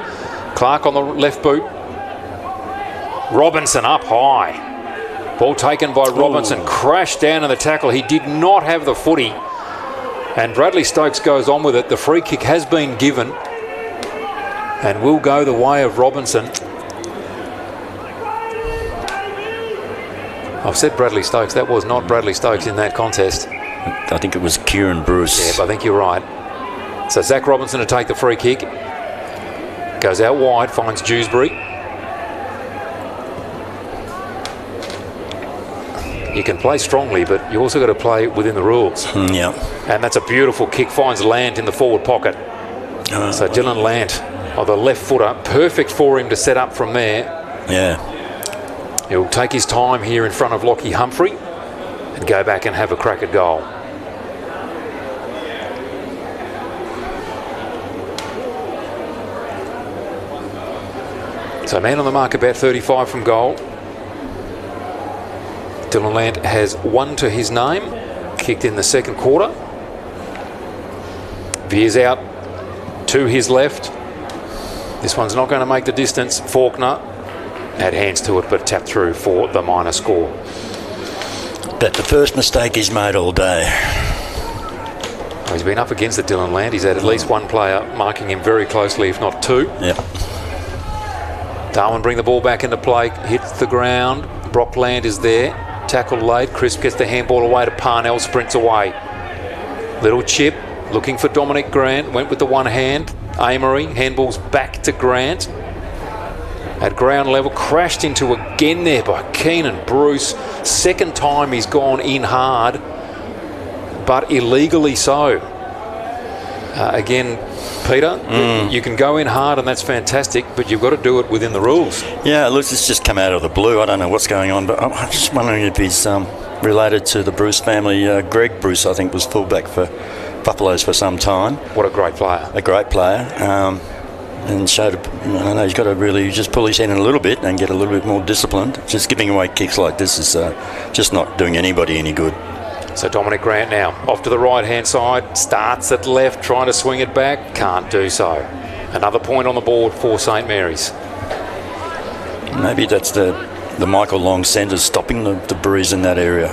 Clark on the left boot. Robinson up high. Ball taken by Robinson, crashed down in the tackle. He did not have the footy. And Bradley Stokes goes on with it. The free kick has been given and will go the way of Robinson. I've said Bradley Stokes. That was not Bradley Stokes in that contest. I think it was Kieran Bruce. Yeah, but I think you're right. So Zach Robinson to take the free kick. Goes out wide, finds Dewsbury. You can play strongly, but you also got to play within the rules. Yeah. And that's a beautiful kick, finds Lant in the forward pocket. So Dylan Lant, the left footer, perfect for him to set up from there. Yeah. He'll take his time here in front of Lockie Humphrey and go back and have a crack at goal. So man on the mark about 35 from goal. Dylan Lant has 1 to his name, kicked in the second quarter. Veers out to his left. This one's not going to make the distance. Faulkner had hands to it, but tapped through for the minor score. That's the first mistake he's made all day. Well, he's been up against it, Dylan Lant. He's had at least one player marking him very closely, if not 2. Yep. Darwin bring the ball back into play, hits the ground. Brock Land is there. Tackle laid. Crisp gets the handball away to Parnell, sprints away. Little chip, looking for Dominic Grant. Went with the one hand. Amory, handballs back to Grant. At ground level, crashed into again there by Keenan Bruce. Second time he's gone in hard, but illegally so. Again, Peter, you can go in hard and that's fantastic, but you've got to do it within the rules. Yeah, look, it's just come out of the blue. I don't know what's going on, but I'm just wondering if he's related to the Bruce family. Greg Bruce, I think, was fullback for Buffaloes for some time. What a great player. A great player. And showed, I don't know, he's got to really just pull his head in a little bit and get a little bit more disciplined. Just giving away kicks like this is just not doing anybody any good. So Dominic Grant now off to the right-hand side, starts at left, trying to swing it back, can't do so. Another point on the board for St Mary's. Maybe that's the Michael Long centres stopping the breeze in that area.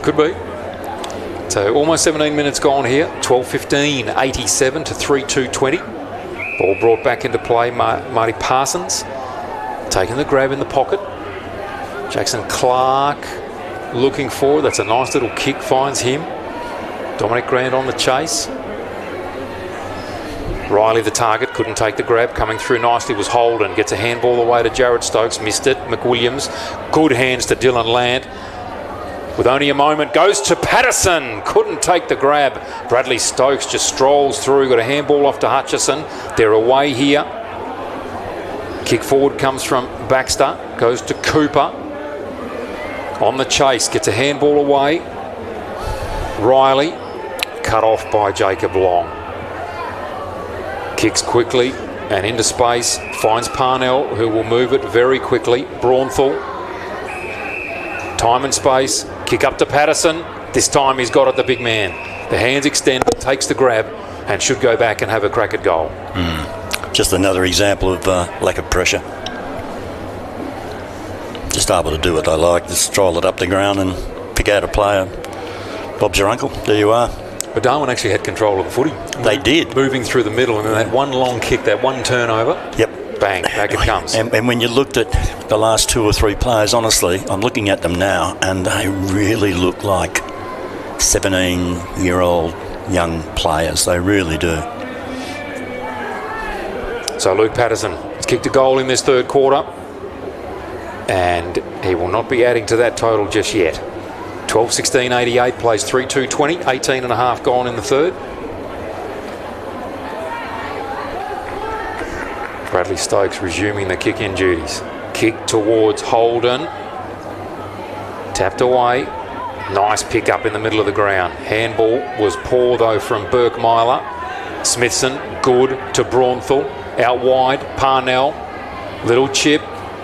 Could be. So almost 17 minutes gone here, 12:15, 87 to 3:2:20. Ball brought back into play, Marty Parsons taking the grab in the pocket. Jackson Clark looking forward. That's a nice little kick, finds him. Dominic Grant on the chase. Riley the target, couldn't take the grab. Coming through nicely was Holden. Gets a handball away to Jared Stokes, missed it. McWilliams, good hands to Dylan Lant. With only a moment, goes to Patterson. Couldn't take the grab. Bradley Stokes just strolls through. Got a handball off to Hutchison. They're away here. Kick forward comes from Baxter. Goes to Cooper. On the chase. Gets a handball away. Riley. Cut off by Jacob Long. Kicks quickly and into space. Finds Parnell, who will move it very quickly. Braunthal. Time and space. Kick up to Patterson. This time he's got it, the big man. The hands extend, takes the grab, and should go back and have a crack at goal. Just another example of lack of pressure. Just able to do what they like. Just stroll it up the ground and pick out a player. Bob's your uncle. There you are. But Darwin actually had control of the footy. They did. Moving through the middle, and then that one long kick, that one turnover. Yep. Bang, back it comes. And when you looked at the last 2 or 3 players, honestly, I'm looking at them now, and they really look like 17-year-old young players. They really do. So Luke Patterson is kicked a goal in this third quarter, and he will not be adding to that total just yet. 12-16-88, plays 3-2-20, 18 and a half gone in the third. Bradley Stokes resuming the kick-in duties. Kick towards Holden. Tapped away. Nice pick up in the middle of the ground. Handball was poor though from Burkmeiler. Smithson, good to Braunthal. Out wide, Parnell. Little chip,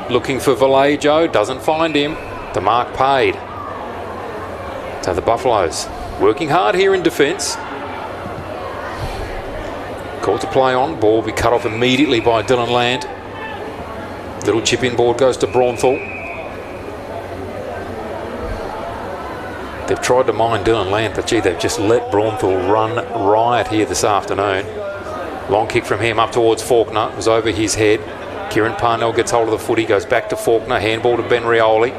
looking for Vallejo. Doesn't find him. The mark paid. So the Buffaloes working hard here in defence. Called to play on. Ball will be cut off immediately by Dylan Land. Little chip inboard goes to Braunthal. They've tried to mine Dylan Land, but gee, they've just let Braunthal run riot here this afternoon. Long kick from him up towards Faulkner. It was over his head. Kieran Parnell gets hold of the footy, goes back to Faulkner. Handball to Ben Rioli.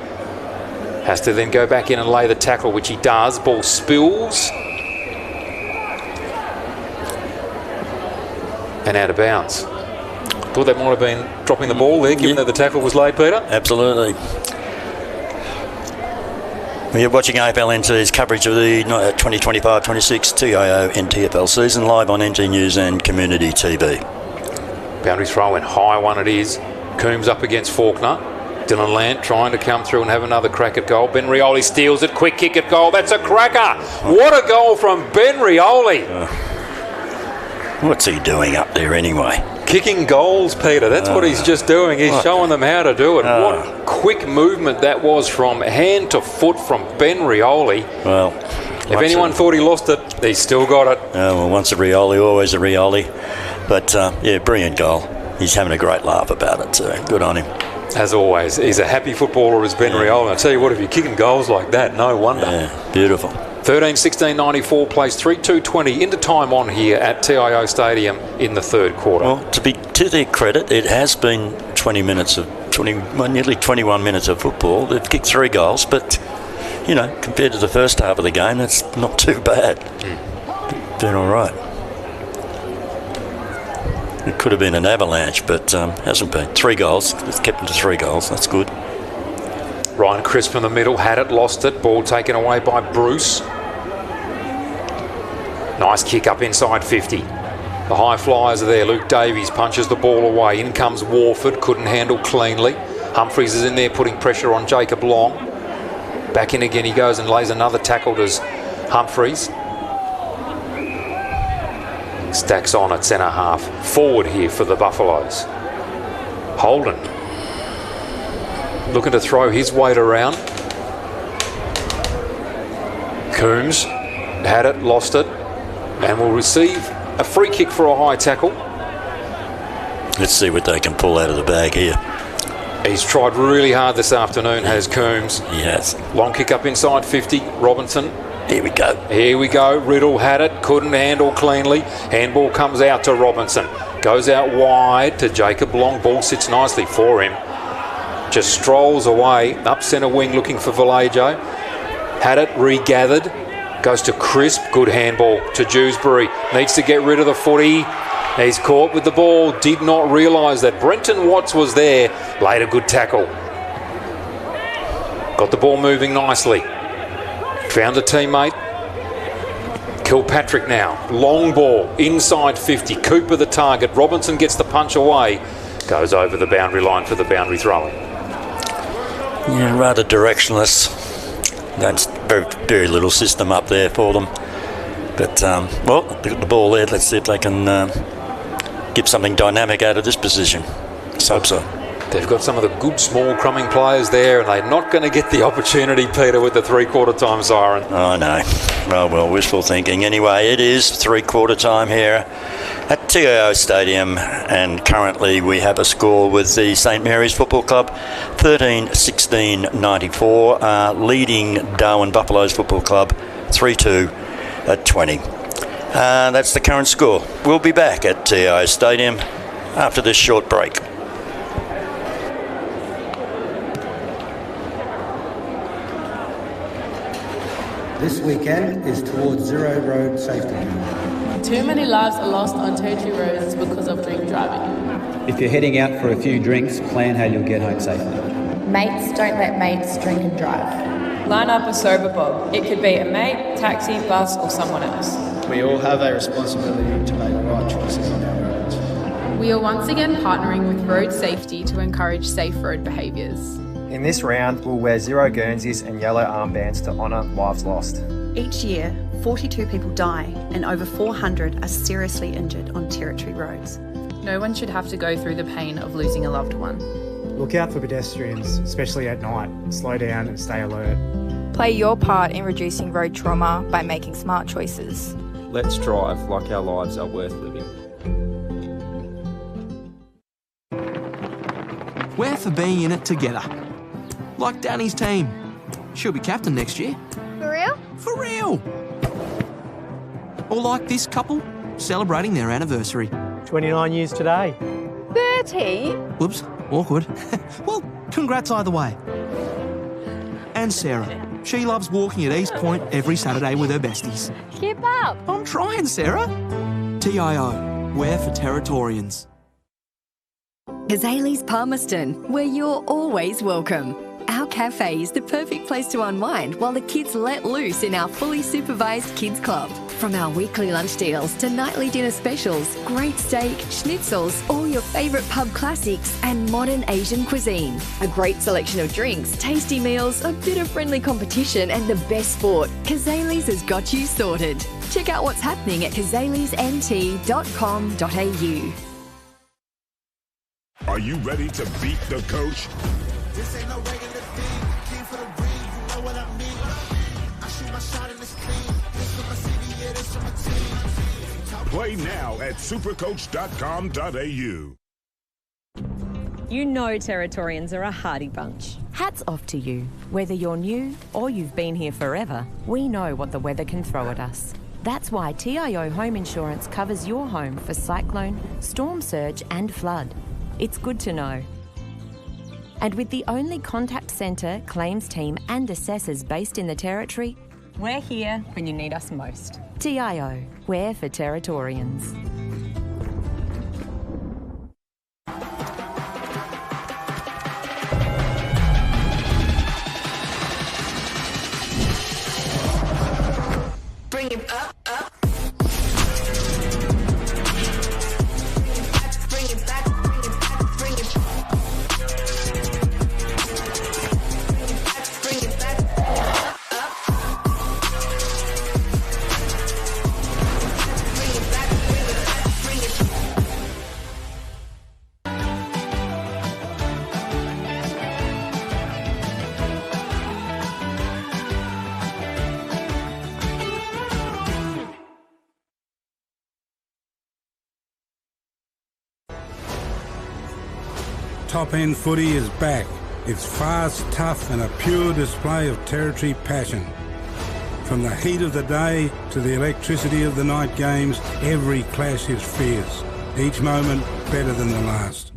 Has to then go back in and lay the tackle, which he does. Ball spills. And out of bounds. Thought that might have been dropping the ball there, given that the tackle was laid, Peter. Absolutely. We are watching AFL NT's coverage of the 2025-26 TIO NTFL season live on NT News and Community TV. Boundary throw in, high one it is. Coombs up against Faulkner. Dylan Land trying to come through and have another crack at goal. Ben Rioli steals it, quick kick at goal. That's a cracker. What a goal from Ben Rioli. What's he doing up there anyway? Kicking goals, Peter. That's what he's just doing. He's showing them how to do it. What quick movement that was from hand to foot from Ben Rioli. Well, if anyone thought he lost it, he's still got it. Well, once a Rioli, always a Rioli. But, yeah, brilliant goal. He's having a great laugh about it, so good on him. As always, he's a happy footballer as Ben Rioli. I tell you what, if you're kicking goals like that, no wonder. Yeah, beautiful. 13-16-94 plays 3-2-20 into time on here at TIO Stadium in the third quarter. Well, to their credit, it has been nearly 21 minutes of football. They've kicked 3 goals, but, you know, compared to the first half of the game, that's not too bad. Doing all right. It could have been an avalanche, but hasn't been. 3 goals. It's kept them to 3 goals. That's good. Ryan Crisp in the middle, had it, lost it. Ball taken away by Bruce. Nice kick up inside 50. The high flyers are there. Luke Davies punches the ball away. In comes Warford, couldn't handle cleanly. Humphries is in there putting pressure on Jacob Long. Back in again he goes and lays another tackle to Humphries. Stacks on at centre half. Forward here for the Buffaloes. Holden looking to throw his weight around. Coombs had it, lost it, and will receive a free kick for a high tackle. Let's see what they can pull out of the bag here. He's tried really hard this afternoon, has Coombs. Yes. Long kick up inside 50. Robinson. Here we go. Here we go. Riddle had it, couldn't handle cleanly. Handball comes out to Robinson. Goes out wide to Jacob Long. Ball sits nicely for him. Just strolls away, up centre wing looking for Vallejo. Had it, regathered. Goes to Crisp, good handball to Dewsbury. Needs to get rid of the footy. He's caught with the ball. Did not realise that Brenton Watts was there. Laid a good tackle. Got the ball moving nicely. Found a teammate. Kilpatrick now. Long ball, inside 50. Cooper the target. Robinson gets the punch away. Goes over the boundary line for the boundary throw-in. Yeah, rather directionless. That's very little system up there for them. But, well, they've got the ball there. Let's see if they can get something dynamic out of this position. Let's hope so. They've got some of the good small crumbing players there, and they're not going to get the opportunity, Peter, with the three-quarter time siren. Oh, no. Oh, well, wishful thinking. Anyway, it is three-quarter time here at TIO Stadium, and currently we have a score with the St Mary's Football Club, 13-16-94, leading Darwin Buffaloes Football Club 3-2 at 20. That's the current score. We'll be back at TIO Stadium after this short break. This weekend is towards zero road safety. Too many lives are lost on Territory roads because of drink driving. If you're heading out for a few drinks, plan how you'll get home safely. Mates don't let mates drink and drive. Line up a sober bob. It could be a mate, taxi, bus, or someone else. We all have a responsibility to make the right choices on our roads. We are once again partnering with road safety to encourage safe road behaviours. In this round, we'll wear zero Guernseys and yellow armbands to honour lives lost. Each year, 42 people die and over 400 are seriously injured on Territory roads. No one should have to go through the pain of losing a loved one. Look out for pedestrians, especially at night. Slow down and stay alert. Play your part in reducing road trauma by making smart choices. Let's drive like our lives are worth living. We're for being in it together. Like Danny's team. She'll be captain next year. For real? For real! Or like this couple, celebrating their anniversary. 29 years today. 30? Whoops, awkward. Well, congrats either way. And Sarah. She loves walking at East Point every Saturday with her besties. Keep up! I'm trying, Sarah. TIO, we're for Territorians. Kazali's Palmerston, where you're always welcome. Our cafe is the perfect place to unwind while the kids let loose in our fully supervised kids club. From our weekly lunch deals to nightly dinner specials, great steak, schnitzels, all your favourite pub classics and modern Asian cuisine. A great selection of drinks, tasty meals, a bit of friendly competition and the best sport. Kazali's has got you sorted. Check out what's happening at kazalisnt.com.au. Are you ready to beat the coach? This ain't no regular thing. King for the ring, you know what I mean. I shoot my shot in this thing. This for my city, yeah, this for my team. Play now at supercoach.com.au. You know Territorians are a hardy bunch. Hats off to you. Whether you're new or you've been here forever, we know what the weather can throw at us. That's why TIO Home Insurance covers your home for cyclone, storm surge and flood. It's good to know. And with the only contact centre, claims team and assessors based in the Territory, we're here when you need us most. TIO, we're for Territorians. Bring him up, up. Bring it back, bring it back, bring it back. Bring it back, up, up. Bring it back, bring it back, bring it back. Top End Footy is back. It's fast, tough and a pure display of Territory passion. From the heat of the day to the electricity of the night games, every clash is fierce. Each moment better than the last.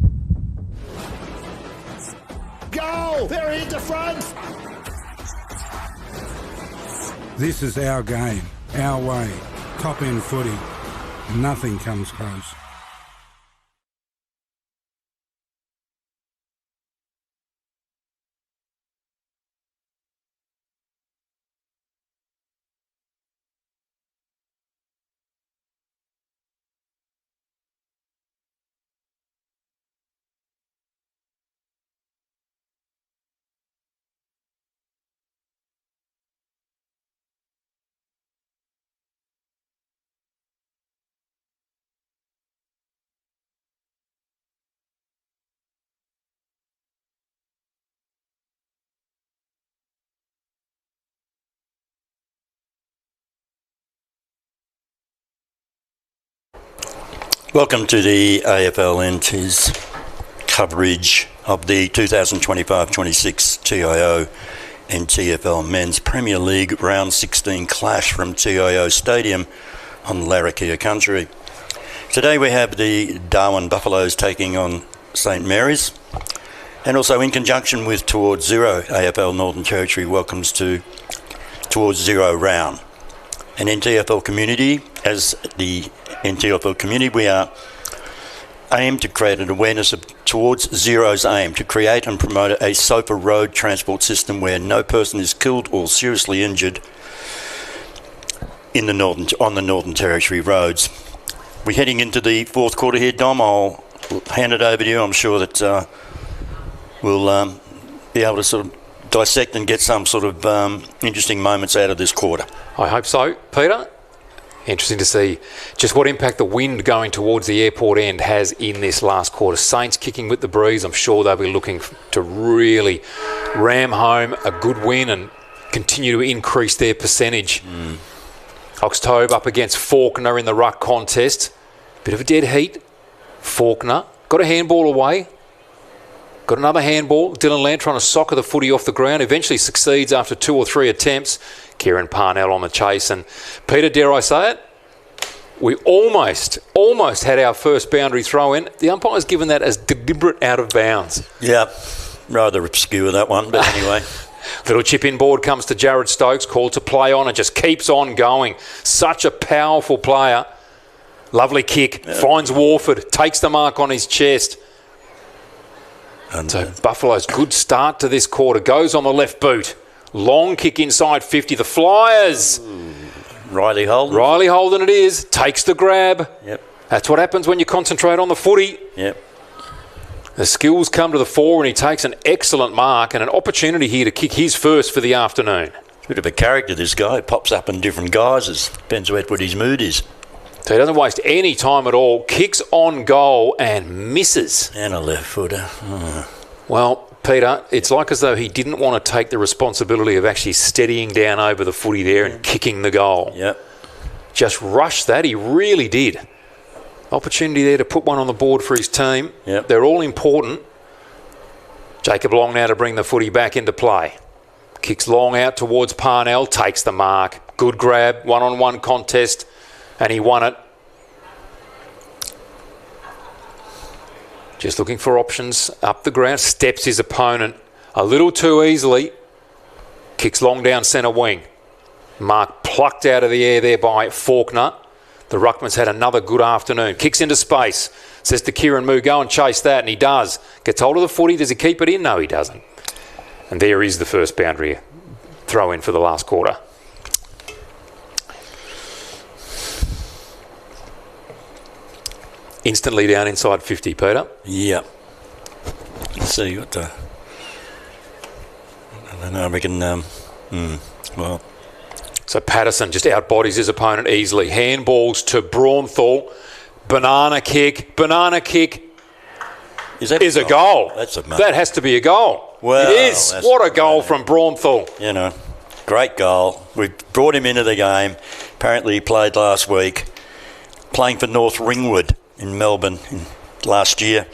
Go! They're into front! This is our game, our way. Top End Footy. Nothing comes close. Welcome to the AFL-NT's coverage of the 2025-26 TIO NTFL Men's Premier League Round 16 clash from TIO Stadium on Larrakia Country. Today we have the Darwin Buffaloes taking on St Mary's, and also in conjunction with Towards Zero, AFL Northern Territory welcomes to Towards Zero round. An NTFL community, as the NTFL community, we are aim to create an awareness towards Zero's aim to create and promote a safer road transport system where no person is killed or seriously injured on the Northern Territory roads. We're heading into the fourth quarter here, Dom. I'll hand it over to you. I'm sure that we'll be able to sort of dissect and get some sort of interesting moments out of this quarter. I hope so, Peter. Interesting to see just what impact the wind going towards the airport end has in this last quarter. Saints kicking with the breeze. I'm sure they'll be looking to really ram home a good win and continue to increase their percentage. Oxtobe up against Faulkner in the ruck contest. Bit of a dead heat. Faulkner got a handball away. Got another handball. Dylan Land trying to soccer the footy off the ground. Eventually succeeds after 2 or 3 attempts. Kieran Parnell on the chase. And Peter, dare I say it, we almost had our first boundary throw in. The umpire's given that as deliberate out of bounds. Yeah, rather obscure that one, but anyway. Little chip in board comes to Jared Stokes, called to play on and just keeps on going. Such a powerful player. Lovely kick, finds Warford, takes the mark on his chest. And so Buffalo's good start to this quarter. Goes on the left boot. Long kick inside 50. The Flyers. Riley Holden. Riley Holden it is. Takes the grab. Yep. That's what happens when you concentrate on the footy. Yep. The skills come to the fore and he takes an excellent mark and an opportunity here to kick his first for the afternoon. It's a bit of a character, this guy. He pops up in different guises. Depends what his mood is. So he doesn't waste any time at all. Kicks on goal and misses. And a left footer. Well, Peter, it's like as though he didn't want to take the responsibility of actually steadying down over the footy there and kicking the goal. Yep. Just rushed that. He really did. Opportunity there to put one on the board for his team. Yep. They're all important. Jacob Long now to bring the footy back into play. Kicks long out towards Parnell. Takes the mark. Good grab. One-on-one contest. And he won it. Just looking for options up the ground. Steps his opponent a little too easily. Kicks long down centre wing. Mark plucked out of the air there by Faulkner. The ruckman's had another good afternoon. Kicks into space. Says to Kieran Moo, go and chase that. And he does. Gets hold of the footy. Does he keep it in? No, he doesn't. And there is the first boundary throw in for the last quarter. Instantly down inside 50, Peter. Yeah. Let's see what the... I don't know, I reckon... well... So Patterson just outbodies his opponent easily. Handballs to Braunthal. Banana kick. Banana kick is a goal. That's a that has to be a goal. Well, it is. What a goal from Braunthal. You know, great goal. We brought him into the game. Apparently he played last week. Playing for North Ringwood in Melbourne last year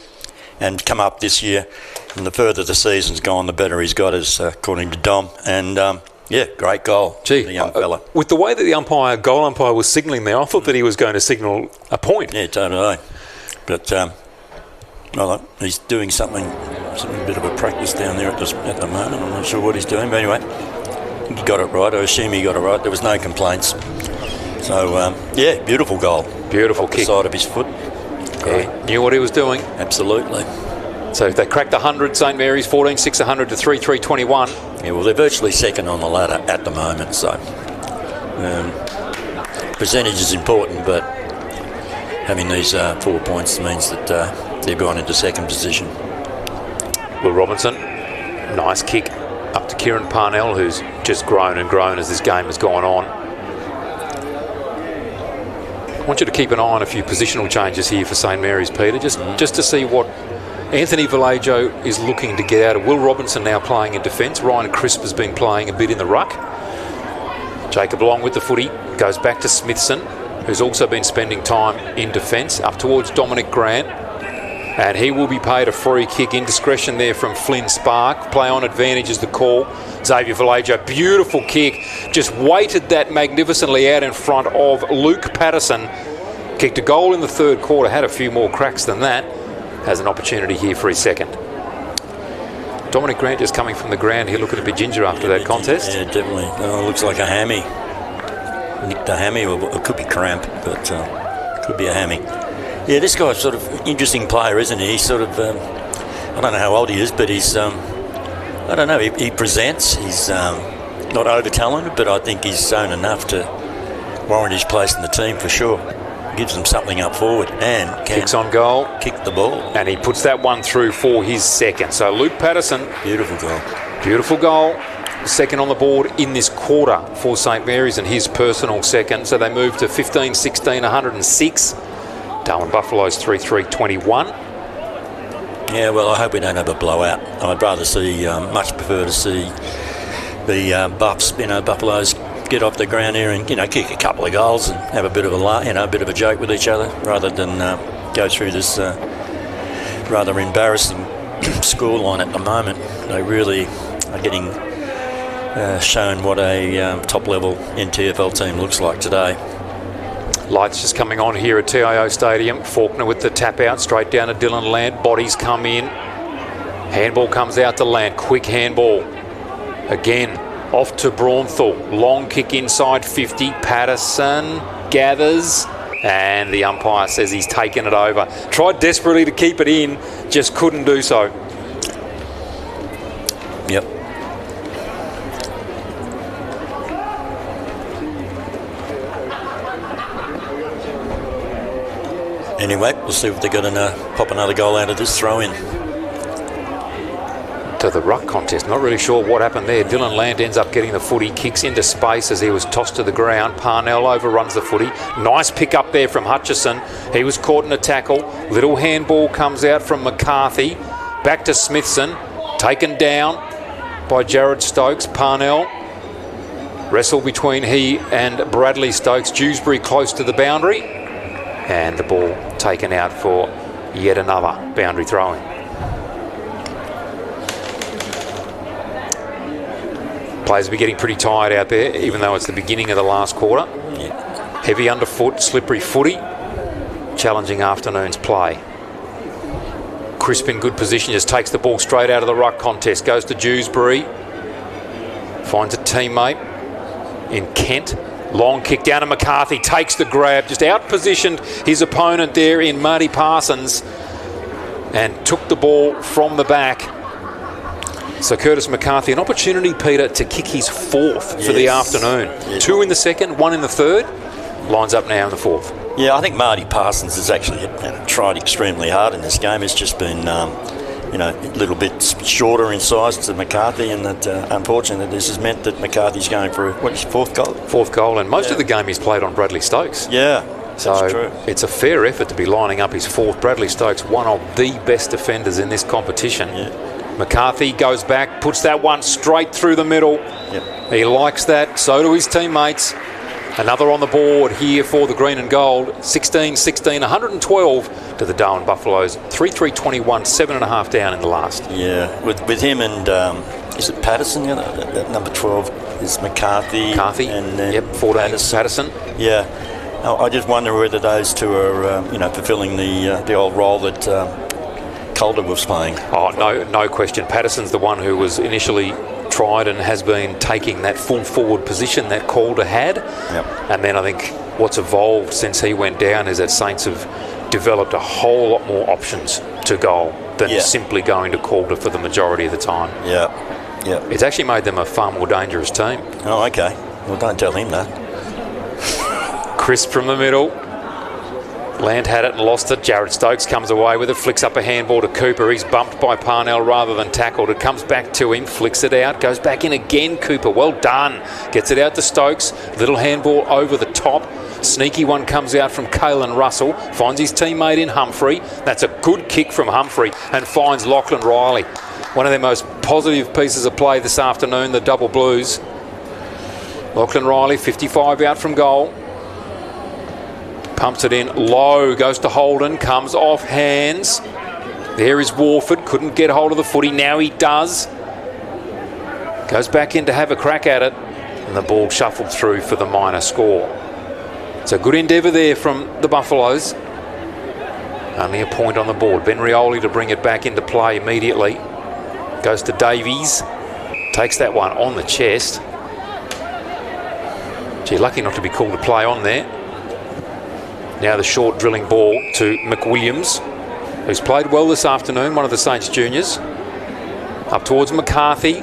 and come up this year. And the further the season's gone, the better he's got, as according to Dom. And, yeah, great goal. Gee, the young fella. With the way that the goal umpire was signalling there, I thought that he was going to signal a point. Yeah, totally. But, well, he's doing something, a bit of a practice down there at the moment. I'm not sure what he's doing, but anyway, he got it right. I assume he got it right. There was no complaints. So, yeah, beautiful goal. Beautiful kick. The side of his foot. Great. Yeah, knew what he was doing. Absolutely. So they cracked the 100, St Mary's, 14-6, 100 to 3-3-21. Yeah, well, they're virtually second on the ladder at the moment, so percentage is important, but having these 4 points means that they've gone into second position. Will Robinson, nice kick up to Kieran Parnell, who's just grown and grown as this game has gone on. I want you to keep an eye on a few positional changes here for St Mary's, Peter, just to see what Anthony Vallejo is looking to get out of. Will Robinson now playing in defence. Ryan Crisp has been playing a bit in the ruck. Jacob Long with the footy goes back to Smithson, who's also been spending time in defence, up towards Dominic Grant. And he will be paid a free kick. Indiscretion there from Flynn Spark. Play on advantage is the call. Xavier Vallejo, beautiful kick. Just weighted that magnificently out in front of Luke Patterson. Kicked a goal in the third quarter. Had a few more cracks than that. Has an opportunity here for his second. Dominic Grant just coming from the ground. He'll look a bit ginger after that contest. Yeah, definitely. Oh, looks like a hammy. Nicked a hammy, or it could be cramp, but could be a hammy. Yeah, this guy's sort of interesting player, isn't he? He's sort of, I don't know how old he is, but he's, I don't know, he presents. He's not over-talented, but I think he's shown enough to warrant his place in the team for sure. Gives them something up forward and kicks on goal, kick the ball, and he puts that one through for his second. So Luke Patterson, beautiful goal, beautiful goal, second on the board in this quarter for St Mary's and his personal second. So they move to 15-16, 106. Darwin Buffaloes 3-3-21. Yeah, well, I hope we don't have a blowout. I'd rather see, much prefer to see the Buffs, Buffaloes get off the ground here and kick a couple of goals and have a bit of a bit of a joke with each other, rather than go through this rather embarrassing scoreline at the moment. They really are getting shown what a top-level NTFL team looks like today. Lights just coming on here at TIO Stadium. Faulkner with the tap out straight down to Dylan Land. Bodies come in. Handball comes out to Land. Quick handball. Again, off to Braunthal. Long kick inside 50. Patterson gathers. And the umpire says he's taken it over. Tried desperately to keep it in. Just couldn't do so. Yep. Anyway, we'll see if they're going to pop another goal out of this throw-in. To the ruck contest. Not really sure what happened there. Dylan Land ends up getting the footy, kicks into space as he was tossed to the ground. Parnell overruns the footy. Nice pick up there from Hutchison. He was caught in a tackle. Little handball comes out from McCarthy. Back to Smithson. Taken down by Jared Stokes. Parnell. Wrestle between he and Bradley Stokes. Dewsbury close to the boundary. And the ball taken out for yet another boundary throw-in. Players will be getting pretty tired out there, even though it's the beginning of the last quarter. Yeah. Heavy underfoot, slippery footy. Challenging afternoon's play. Crisp in good position, just takes the ball straight out of the ruck contest. Goes to Dewsbury. Finds a teammate in Kent. Long kick down to McCarthy, takes the grab, just out-positioned his opponent there in Marty Parsons and took the ball from the back. So Curtis McCarthy, an opportunity, Peter, to kick his fourth for the afternoon. Yes. 2 in the second, 1 in the third, lines up now in the fourth. Yeah, I think Marty Parsons has actually tried extremely hard in this game. It's just been a little bit shorter in size to McCarthy, and that unfortunately this has meant that McCarthy's going for his fourth goal. Fourth goal, and most of the game he's played on Bradley Stokes. Yeah, so that's true. It's a fair effort to be lining up his fourth. Bradley Stokes, one of the best defenders in this competition. Yeah. McCarthy goes back, puts that one straight through the middle. Yep. He likes that, so do his teammates. Another on the board here for the green and gold. 16-16, 112 to the Darwin Buffaloes. 3-3-21, 7.5 down in the last. Yeah, with him and is it Patterson? That number 12 is McCarthy. And then 14. Patterson. Yeah. I just wonder whether those two are fulfilling the old role that Calder was playing. Oh, no question. Patterson's the one who was initially tried and has been taking that full forward position that Calder had. Yep. And then I think what's evolved since he went down is that Saints have developed a whole lot more options to goal than simply going to Calder for the majority of the time. Yeah. Yeah. It's actually made them a far more dangerous team. Oh, okay. Well, don't tell him that. Crisp from the middle. Land had it and lost it. Jared Stokes comes away with it, flicks up a handball to Cooper. He's bumped by Parnell rather than tackled. It comes back to him, flicks it out, goes back in again. Cooper, well done. Gets it out to Stokes. Little handball over the top. Sneaky one comes out from Caelan Russell. Finds his teammate in Humphrey. That's a good kick from Humphrey and finds Lachlan Riley. One of their most positive pieces of play this afternoon, the double blues. Lachlan Riley, 55 out from goal. Pumps it in low, goes to Holden, comes off hands. There is Warford, couldn't get hold of the footy, now he does. Goes back in to have a crack at it, and the ball shuffled through for the minor score. It's a good endeavour there from the Buffaloes. Only a point on the board. Ben Rioli to bring it back into play immediately. Goes to Davies, takes that one on the chest. Gee, lucky not to be called to play on there. Now the short drilling ball to McWilliams, who's played well this afternoon, one of the Saints juniors. Up towards McCarthy.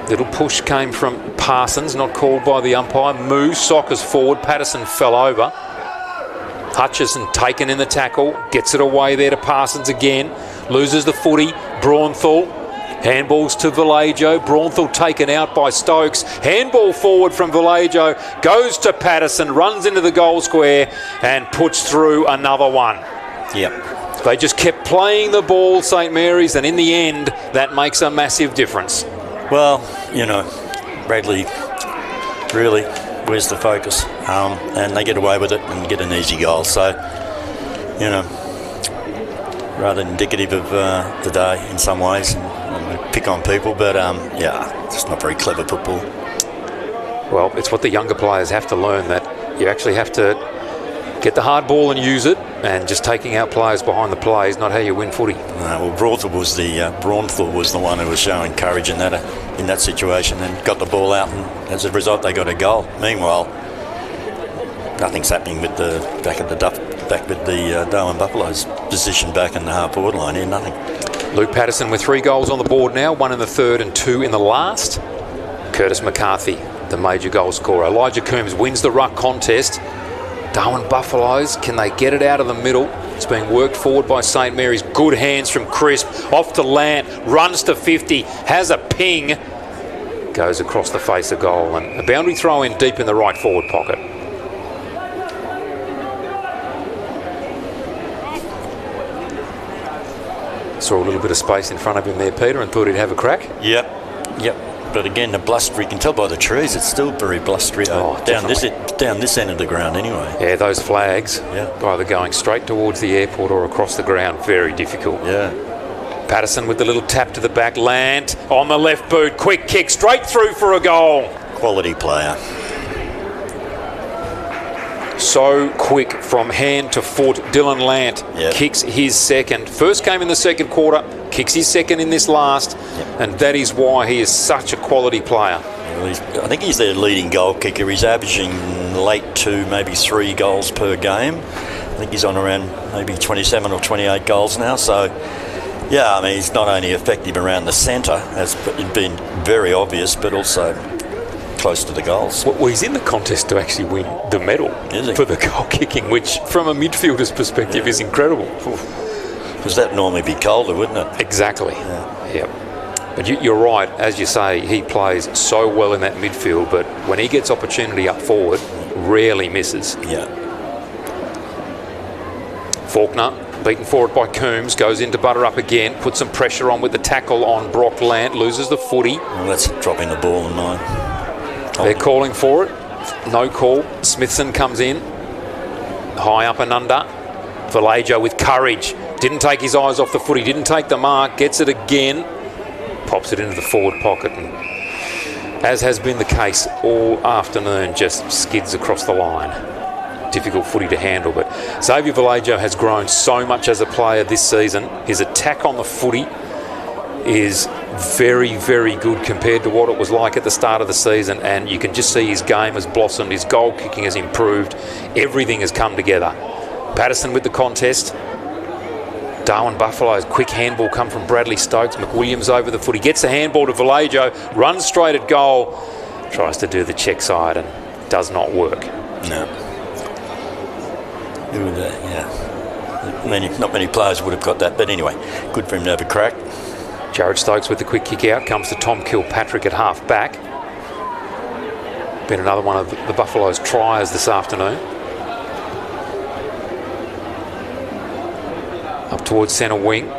Little push came from Parsons, not called by the umpire. Moves Sockers forward. Patterson fell over. Hutchison taken in the tackle. Gets it away there to Parsons again. Loses the footy. Braunthal. Handballs to Vallejo. Braunthal taken out by Stokes. Handball forward from Vallejo. Goes to Patterson. Runs into the goal square and puts through another one. Yep. They just kept playing the ball, St Mary's, and in the end, that makes a massive difference. Well, you know, Bradley, really, where's the focus? And they get away with it and get an easy goal. So, you know, rather indicative of the day in some ways. And pick on people, but yeah, just not very clever football. Well, it's what the younger players have to learn, that you actually have to get the hard ball and use it, and just taking out players behind the play is not how you win footy. Well, Braunthal was the one who was showing courage in that situation and got the ball out, and as a result they got a goal. Meanwhile, nothing's happening with the back with the Darwin Buffaloes position back in the half-forward line here. Nothing. Luke Patterson with 3 goals on the board now, 1 in the third and 2 in the last. Curtis McCarthy, the major goal scorer. Elijah Coombs wins the ruck contest. Darwin Buffaloes, can they get it out of the middle? It's being worked forward by St Mary's. Good hands from Crisp. Off to Lant. Runs to 50. Has a ping. Goes across the face of goal. And a boundary throw in deep in the right forward pocket. Saw a little bit of space in front of him there, Peter, and thought he'd have a crack. Yep. But again, the bluster, you can tell by the trees, it's still very blustery down this end of the ground anyway. Yeah, those flags, either going straight towards the airport or across the ground, very difficult. Yeah. Patterson with the little tap to the back. Lant on the left boot. Quick kick straight through for a goal. Quality player. So quick from hand to foot. Dylan Lant kicks his second. First game in the second quarter, kicks his second in this last, and that is why he is such a quality player. Well, I think he's their leading goal kicker. He's averaging late 2, maybe 3 goals per game. I think he's on around maybe 27 or 28 goals now. So, yeah, I mean, he's not only effective around the centre, has been very obvious, but also close to the goals. Well, he's in the contest to actually win the medal for the goal kicking, which from a midfielder's perspective is incredible. Because that normally be colder, wouldn't it? Exactly. Yep. But you're right, as you say, he plays so well in that midfield, but when he gets opportunity up forward, rarely misses. Yeah. Faulkner, beaten forward by Coombs, goes into butter up again, puts some pressure on with the tackle on Brock Lant, loses the footy. Well, that's dropping the ball in mine. They're calling for it. No call. Smithson comes in. High up and under. Vallejo with courage. Didn't take his eyes off the footy. Didn't take the mark. Gets it again. Pops it into the forward pocket. And as has been the case all afternoon, just skids across the line. Difficult footy to handle. But Xavier Vallejo has grown so much as a player this season. His attack on the footy is very, very good compared to what it was like at the start of the season, and you can just see his game has blossomed, his goal kicking has improved, everything has come together. Patterson with the contest. Darwin Buffalo's quick handball come from Bradley Stokes. McWilliams over the foot. He gets a handball to Vallejo, runs straight at goal, tries to do the check side and does not work. No. Not many players would have got that, but anyway, good for him to have a crack. Jared Stokes with the quick kick out, comes to Tom Kilpatrick at half back. Been another one of the Buffaloes' tries this afternoon. Up towards centre wing.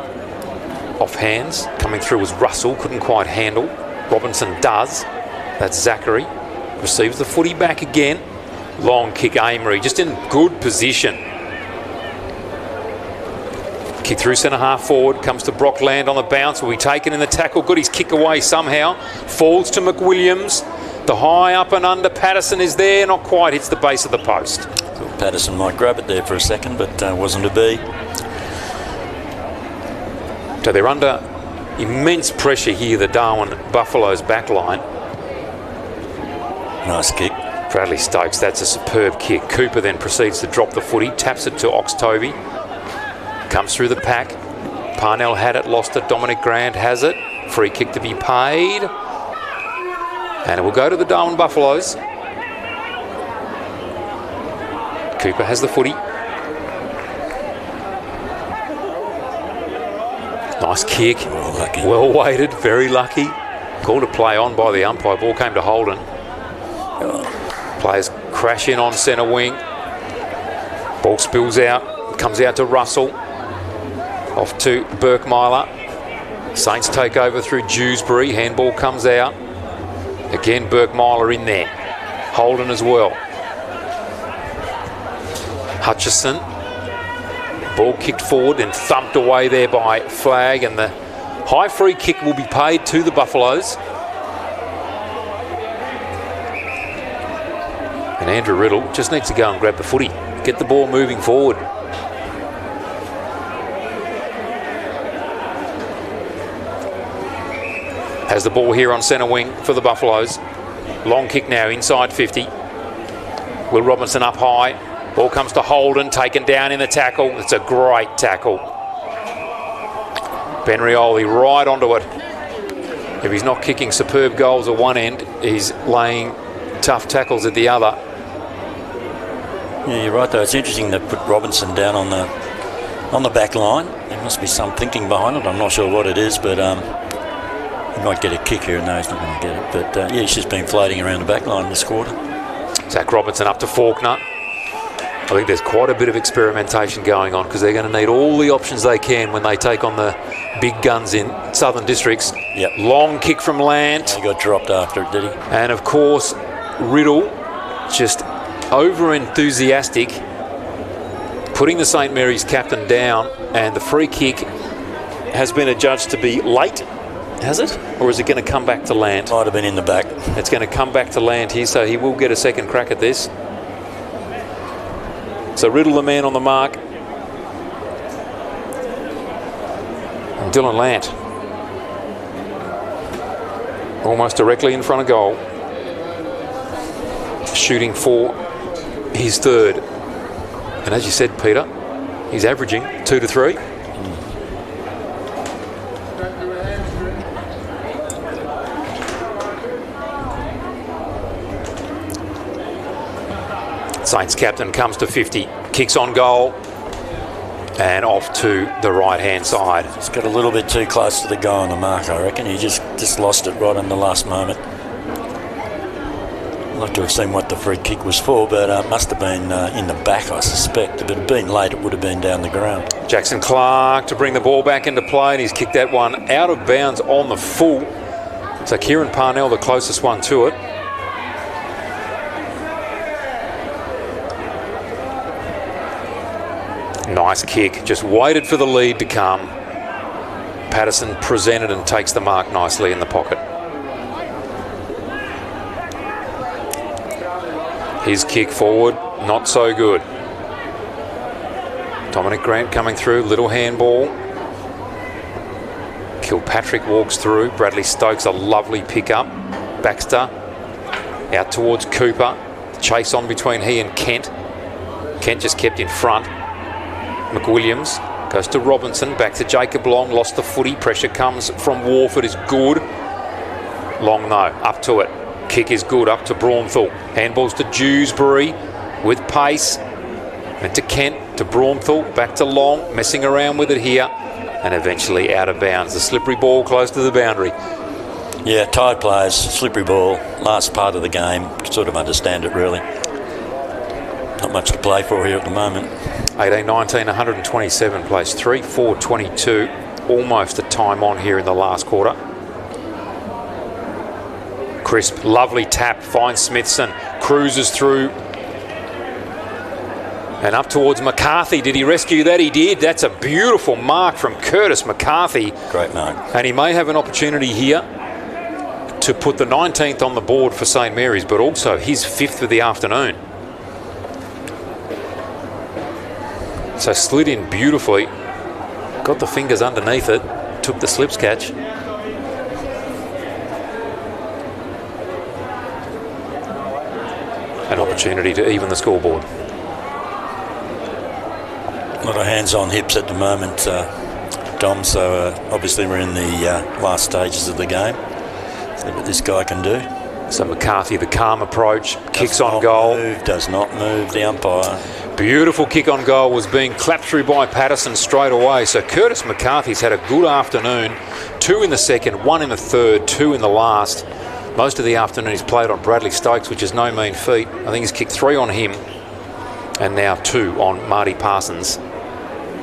Off hands. Coming through was Russell, couldn't quite handle. Robinson does. That's Zachary. Receives the footy back again. Long kick, Amory, just in good position. Kick through centre half forward, comes to Brock Land on the bounce, will be taken in the tackle. Good, he's kick away somehow. Falls to McWilliams. The high up and under. Patterson is there, not quite, hits the base of the post. Thought Patterson might grab it there for a second, but wasn't to be. So they're under immense pressure here, the Darwin Buffaloes back line. Nice kick. Bradley Stokes, that's a superb kick. Cooper then proceeds to drop the footy, taps it to Oxtoby. Comes through the pack. Parnell had it, lost it. Dominic Grant has it. Free kick to be paid. And it will go to the Darwin Buffaloes. Cooper has the footy. Nice kick. Well weighted, very lucky. Called a play on by the umpire. Ball came to Holden. Players crash in on centre wing. Ball spills out. Comes out to Russell. Off to Burkmeiler. Saints take over through Dewsbury. Handball comes out. Again, Burkmeiler in there. Holden as well. Hutchison. Ball kicked forward and thumped away there by Flag, and the high free kick will be paid to the Buffaloes. And Andrew Riddle just needs to go and grab the footy, get the ball moving forward. Has the ball here on centre wing for the Buffaloes. Long kick now, inside 50. Will Robinson up high. Ball comes to Holden, taken down in the tackle. It's a great tackle. Benrioli right onto it. If he's not kicking superb goals at one end, he's laying tough tackles at the other. Yeah, you're right though. It's interesting to put Robinson down on the back line. There must be some thinking behind it. I'm not sure what it is, but he might get a kick here. No, he's not going to get it. But yeah, he's just been floating around the back line this quarter. Zach Robinson up to Faulkner. I think there's quite a bit of experimentation going on because they're going to need all the options they can when they take on the big guns in Southern Districts. Yep. Long kick from Lant. He got dropped after it, did he? And of course, Riddle just over-enthusiastic, putting the St Mary's captain down, and the free kick has been adjudged to be late. Has it? Or is it going to come back to Lant? Might have been in the back. It's going to come back to Lant here, so he will get a second crack at this. So Riddle, the man on the mark. And Dylan Lant. Almost directly in front of goal. Shooting for his third. And as you said, Peter, he's averaging 2 to 3. Saints captain comes to 50, kicks on goal, and off to the right-hand side. He's got a little bit too close to the goal on the mark, I reckon. He just lost it right in the last moment. I'd like to have seen what the free kick was for, but it must have been in the back, I suspect. If it had been late, it would have been down the ground. Jackson Clark to bring the ball back into play, and he's kicked that one out of bounds on the full. So Kieran Parnell, the closest one to it. Nice kick, just waited for the lead to come. Patterson presented and takes the mark nicely in the pocket. His kick forward, not so good. Dominic Grant coming through, little handball. Kilpatrick walks through. Bradley Stokes, a lovely pickup. Baxter out towards Cooper. Chase on between he and Kent. Kent just kept in front. McWilliams goes to Robinson, back to Jacob Long, lost the footy. Pressure comes from Warford, is good. Long though, up to it. Kick is good, up to Braunthal. Handballs to Dewsbury with pace. And to Kent, to Braunthal, back to Long, messing around with it here. And eventually out of bounds. The slippery ball close to the boundary. Yeah, tired players, slippery ball, last part of the game. Sort of understand it really. Not much to play for here at the moment. 18-19, 127 plays 3-4-22. Almost a time on here in the last quarter. Crisp, lovely tap, finds Smithson, cruises through. And up towards McCarthy. Did he rescue that? He did. That's a beautiful mark from Curtis McCarthy. Great mark. And he may have an opportunity here to put the 19th on the board for St Mary's, but also his 5th of the afternoon. So slid in beautifully, got the fingers underneath it, took the slips catch. an opportunity to even the scoreboard. A lot of hands on hips at the moment, Dom, so obviously we're in the last stages of the game. See what this guy can do. So McCarthy, the calm approach, kicks on goal. Does not move the umpire. Beautiful kick on goal, was being clapped through by Patterson straight away. So Curtis McCarthy's had a good afternoon. 2 in the second, 1 in the third, 2 in the last. Most of the afternoon he's played on Bradley Stokes, which is no mean feat. I think he's kicked 3 on him and now 2 on Marty Parsons.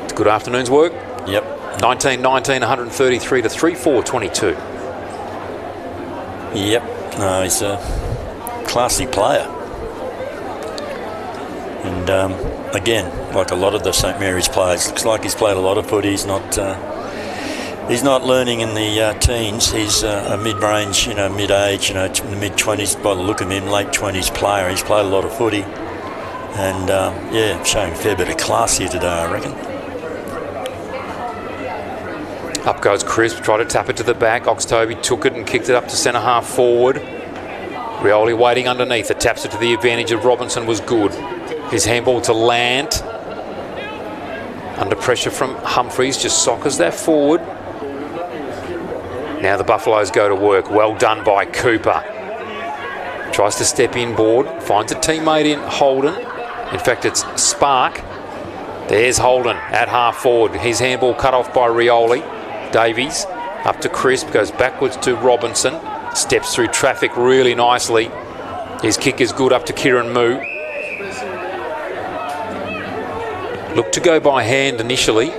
It's a good afternoon's work. Yep. 19-19, 133 to 3-4-22. Yep. No, he's a classy player. And again, like a lot of the St Mary's players, looks like he's played a lot of footy. He's not learning in the teens. He's a mid-range, mid-age, in the mid-20s by the look of him, late 20s player. He's played a lot of footy, and yeah, showing a fair bit of class here today, I reckon. Up goes Crisp, tried to tap it to the back. Oxtoby took it and kicked it up to centre half forward. Rioli waiting underneath. The taps it to the advantage of Robinson was good. His handball to Lant. Under pressure from Humphreys, just soccers that forward. Now the Buffaloes go to work. Well done by Cooper. Tries to step inboard, finds a teammate in Holden. In fact, it's Spark. There's Holden at half forward. His handball cut off by Rioli. Davies up to Crisp, goes backwards to Robinson. Steps through traffic really nicely. His kick is good up to Kieran Moo. Looked to go by hand initially.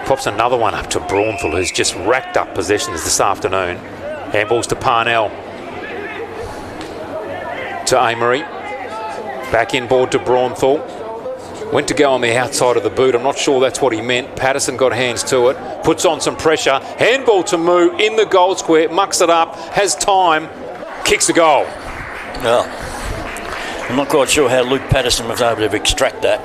Pops another one up to Braunthal, who's just racked up possessions this afternoon. Handballs to Parnell. To Amory. Back inboard to Braunthal. Went to go on the outside of the boot. I'm not sure that's what he meant. Patterson got hands to it. Puts on some pressure. Handball to Moo in the goal square. Mucks it up. Has time. Kicks the goal. Well, I'm not quite sure how Luke Patterson was able to extract that.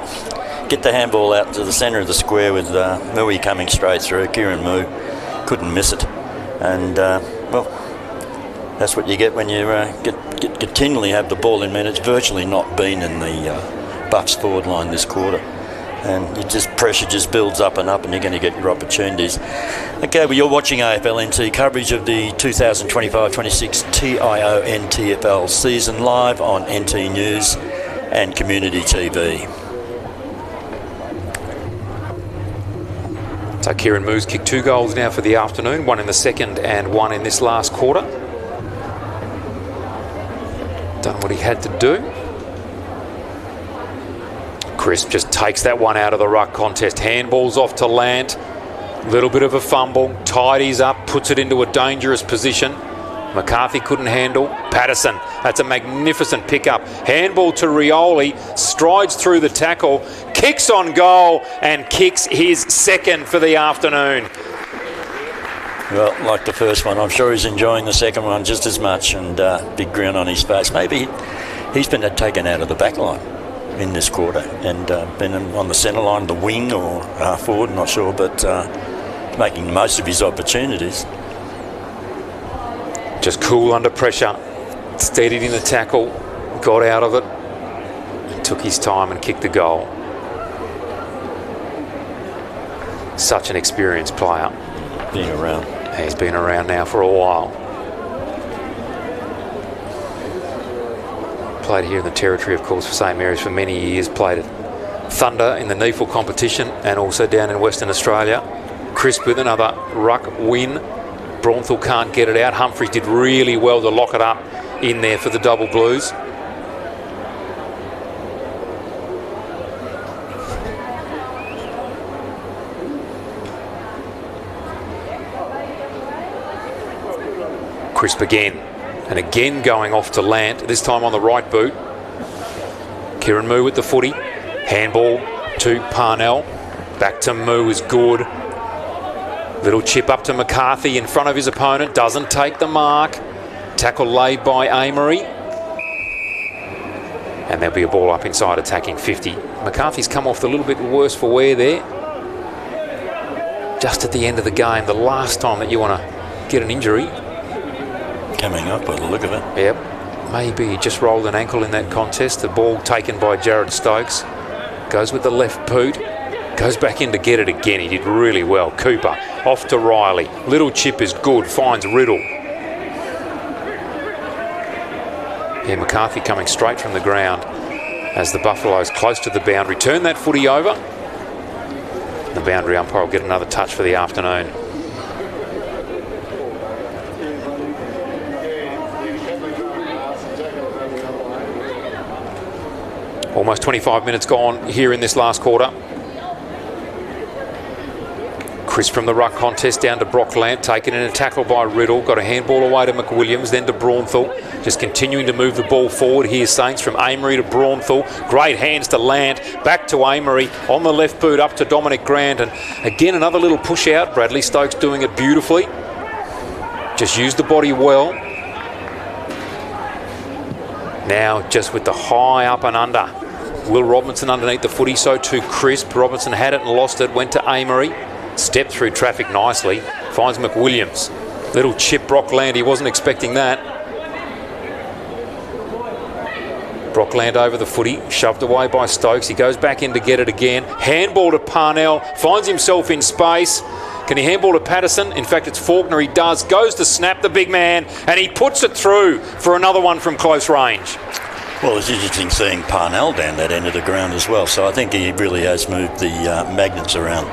Get the handball out to the centre of the square with Mooey coming straight through. Kieran Moo couldn't miss it. And, well, that's what you get when you continually have the ball in. It's virtually not been in the Buffs forward line this quarter. And pressure just builds up and up, and you're going to get your opportunities. Okay, well, you're watching AFL NT coverage of the 2025-26 TIO NTFL season live on NT News and Community TV. So Kieran Moo's kicked 2 goals now for the afternoon, 1 in the second and 1 in this last quarter. Done what he had to do. Crisp just takes that one out of the ruck contest. Handballs off to Lant. Little bit of a fumble. Tidies up, puts it into a dangerous position. McCarthy couldn't handle. Patterson, that's a magnificent pickup. Handball to Rioli, strides through the tackle, kicks on goal and kicks his second for the afternoon. Well, like the first one, I'm sure he's enjoying the second one just as much, and big grin on his face. Maybe he's been taken out of the back line in this quarter and been on the centre line, the wing or half forward, not sure, but making the most of his opportunities. Just cool under pressure, steadied in the tackle, got out of it, took his time and kicked the goal. Such an experienced player. Been around. He's been around now for a while. Played here in the territory, of course, for St Mary's for many years. Played at Thunder in the NEFL competition and also down in Western Australia. Crisp with another ruck win. Braunthal can't get it out. Humphreys did really well to lock it up in there for the Double Blues. Crisp again. And again going off to Lant, this time on the right boot. Kieran Moo with the footy. Handball to Parnell. Back to Moo is good. Little chip up to McCarthy in front of his opponent. Doesn't take the mark. Tackle laid by Amory. And there'll be a ball up inside attacking 50. McCarthy's come off a little bit worse for wear there. Just at the end of the game, the last time that you want to get an injury. Coming up by the look of it. Yep. maybe he just rolled an ankle in that contest. The ball taken by Jared Stokes. Goes with the left boot. Goes back in to get it again. He did really well. Cooper off to Riley. Little chip is good. Finds Riddle. Yeah, McCarthy coming straight from the ground as the Buffaloes close to the boundary. Turn that footy over. The boundary umpire will get another touch for the afternoon. Almost 25 minutes gone here in this last quarter. Chris from the ruck contest down to Brockland, taken in a tackle by Riddle, got a handball away to McWilliams, then to Braunthal, just continuing to move the ball forward. Here's Saints from Amory to Braunthal, great hands to Lant, back to Amory, on the left boot up to Dominic Grant, and again another little push out. Bradley Stokes doing it beautifully, just used the body well. Now just with the high up and under. Will Robinson underneath the footy, so too Crisp. Robinson had it and lost it, went to Amory. Stepped through traffic nicely, finds McWilliams. Little chip Brockland, he wasn't expecting that. Brockland over the footy, shoved away by Stokes. He goes back in to get it again. Handball to Parnell, finds himself in space. Can he handball to Patterson? In fact, it's Faulkner, he does. Goes to snap the big man, and he puts it through for another one from close range. Well, it's interesting seeing Parnell down that end of the ground as well. So I think he really has moved the magnets around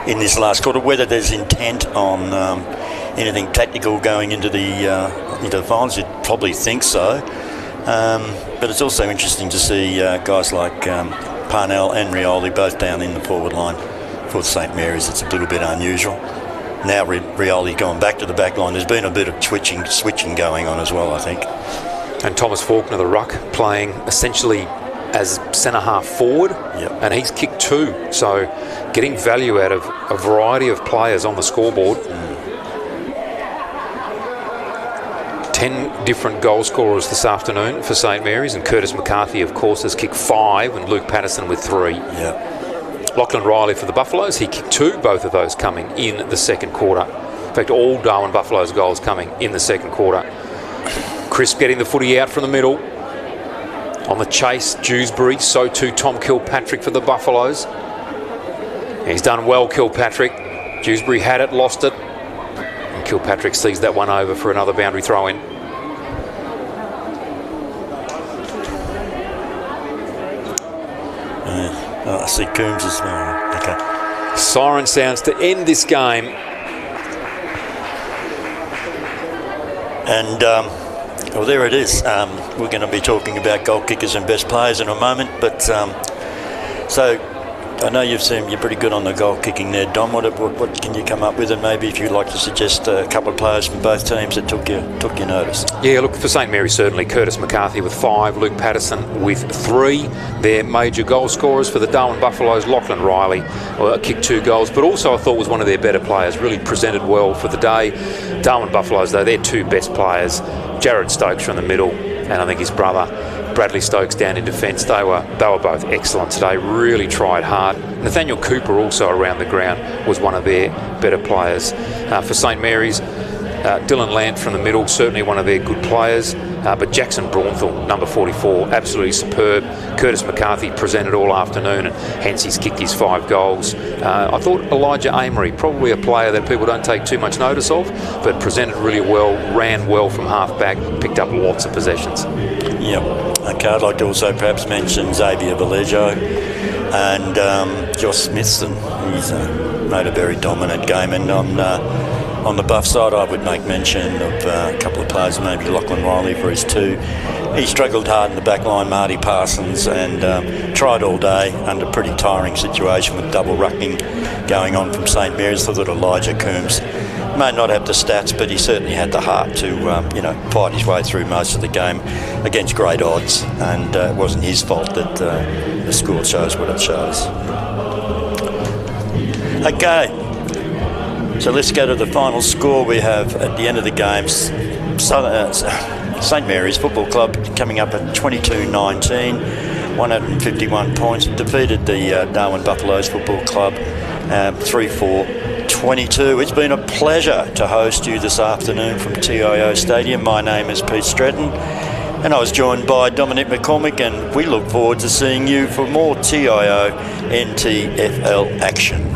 in this last quarter. Whether there's intent on anything tactical going into the finals, you'd probably think so. But it's also interesting to see guys like Parnell and Rioli both down in the forward line for St Mary's. It's a little bit unusual. Now Rioli going back to the back line. There's been a bit of switching going on as well, I think. And Thomas Faulkner, the ruck, playing essentially as centre half forward, and he's kicked 2, so getting value out of a variety of players on the scoreboard. 10 different goal scorers this afternoon for St Mary's, and Curtis McCarthy, of course, has kicked 5, and Luke Patterson with 3. Lachlan Riley for the Buffaloes, he kicked 2, both of those coming in the second quarter. In fact, all Darwin Buffaloes goals coming in the second quarter. Crisp getting the footy out from the middle. On the chase, Dewsbury, so too Tom Kilpatrick for the Buffaloes. He's done well, Kilpatrick. Dewsbury had it, lost it. And Kilpatrick sees that one over for another boundary throw-in. I see Coombs as well. Okay. Siren sounds to end this game. And well, there it is. We're going to be talking about goal kickers and best players in a moment. But so I know you're pretty good on the goal kicking there, Dom. What can you come up with? And maybe if you'd like to suggest a couple of players from both teams that took your notice. Yeah, look, for St Mary's certainly Curtis McCarthy with 5, Luke Patterson with 3. Their major goal scorers for the Darwin Buffaloes. Lachlan Riley kicked 2 goals, but also I thought was one of their better players. Really presented well for the day. Darwin Buffaloes, though, their 2 best players, Jared Stokes from the middle, and I think his brother Bradley Stokes down in defence. They were both excellent today, really tried hard. Nathaniel Cooper also around the ground was one of their better players. For St Mary's, Dylan Lant from the middle, certainly one of their good players. But Jackson Braunthal, number 44, absolutely superb. Curtis McCarthy presented all afternoon, and hence he's kicked his 5 goals. I thought Elijah Amory, probably a player that people don't take too much notice of, but presented really well, ran well from half back, picked up lots of possessions. Yep. Okay, I'd like to also perhaps mention Xavier Vallejo and Josh Smithson. He's made a very dominant game, and on the Buff side, I would make mention of a couple of players, maybe Lachlan Riley for his 2. He struggled hard in the back line, Marty Parsons, and tried all day under a pretty tiring situation with double rucking going on from St Mary's. I thought Elijah Coombs may not have the stats, but he certainly had the heart to fight his way through most of the game against great odds, and it wasn't his fault that the score shows what it shows. Okay. So let's go to the final score we have at the end of the game. St Mary's Football Club coming up at 22-19, 151 points. Defeated the Darwin Buffaloes Football Club 3-4-22. It's been a pleasure to host you this afternoon from TIO Stadium. My name is Pete Stretton, And I was joined by Dominic McCormick, and we look forward to seeing you for more TIO NTFL action.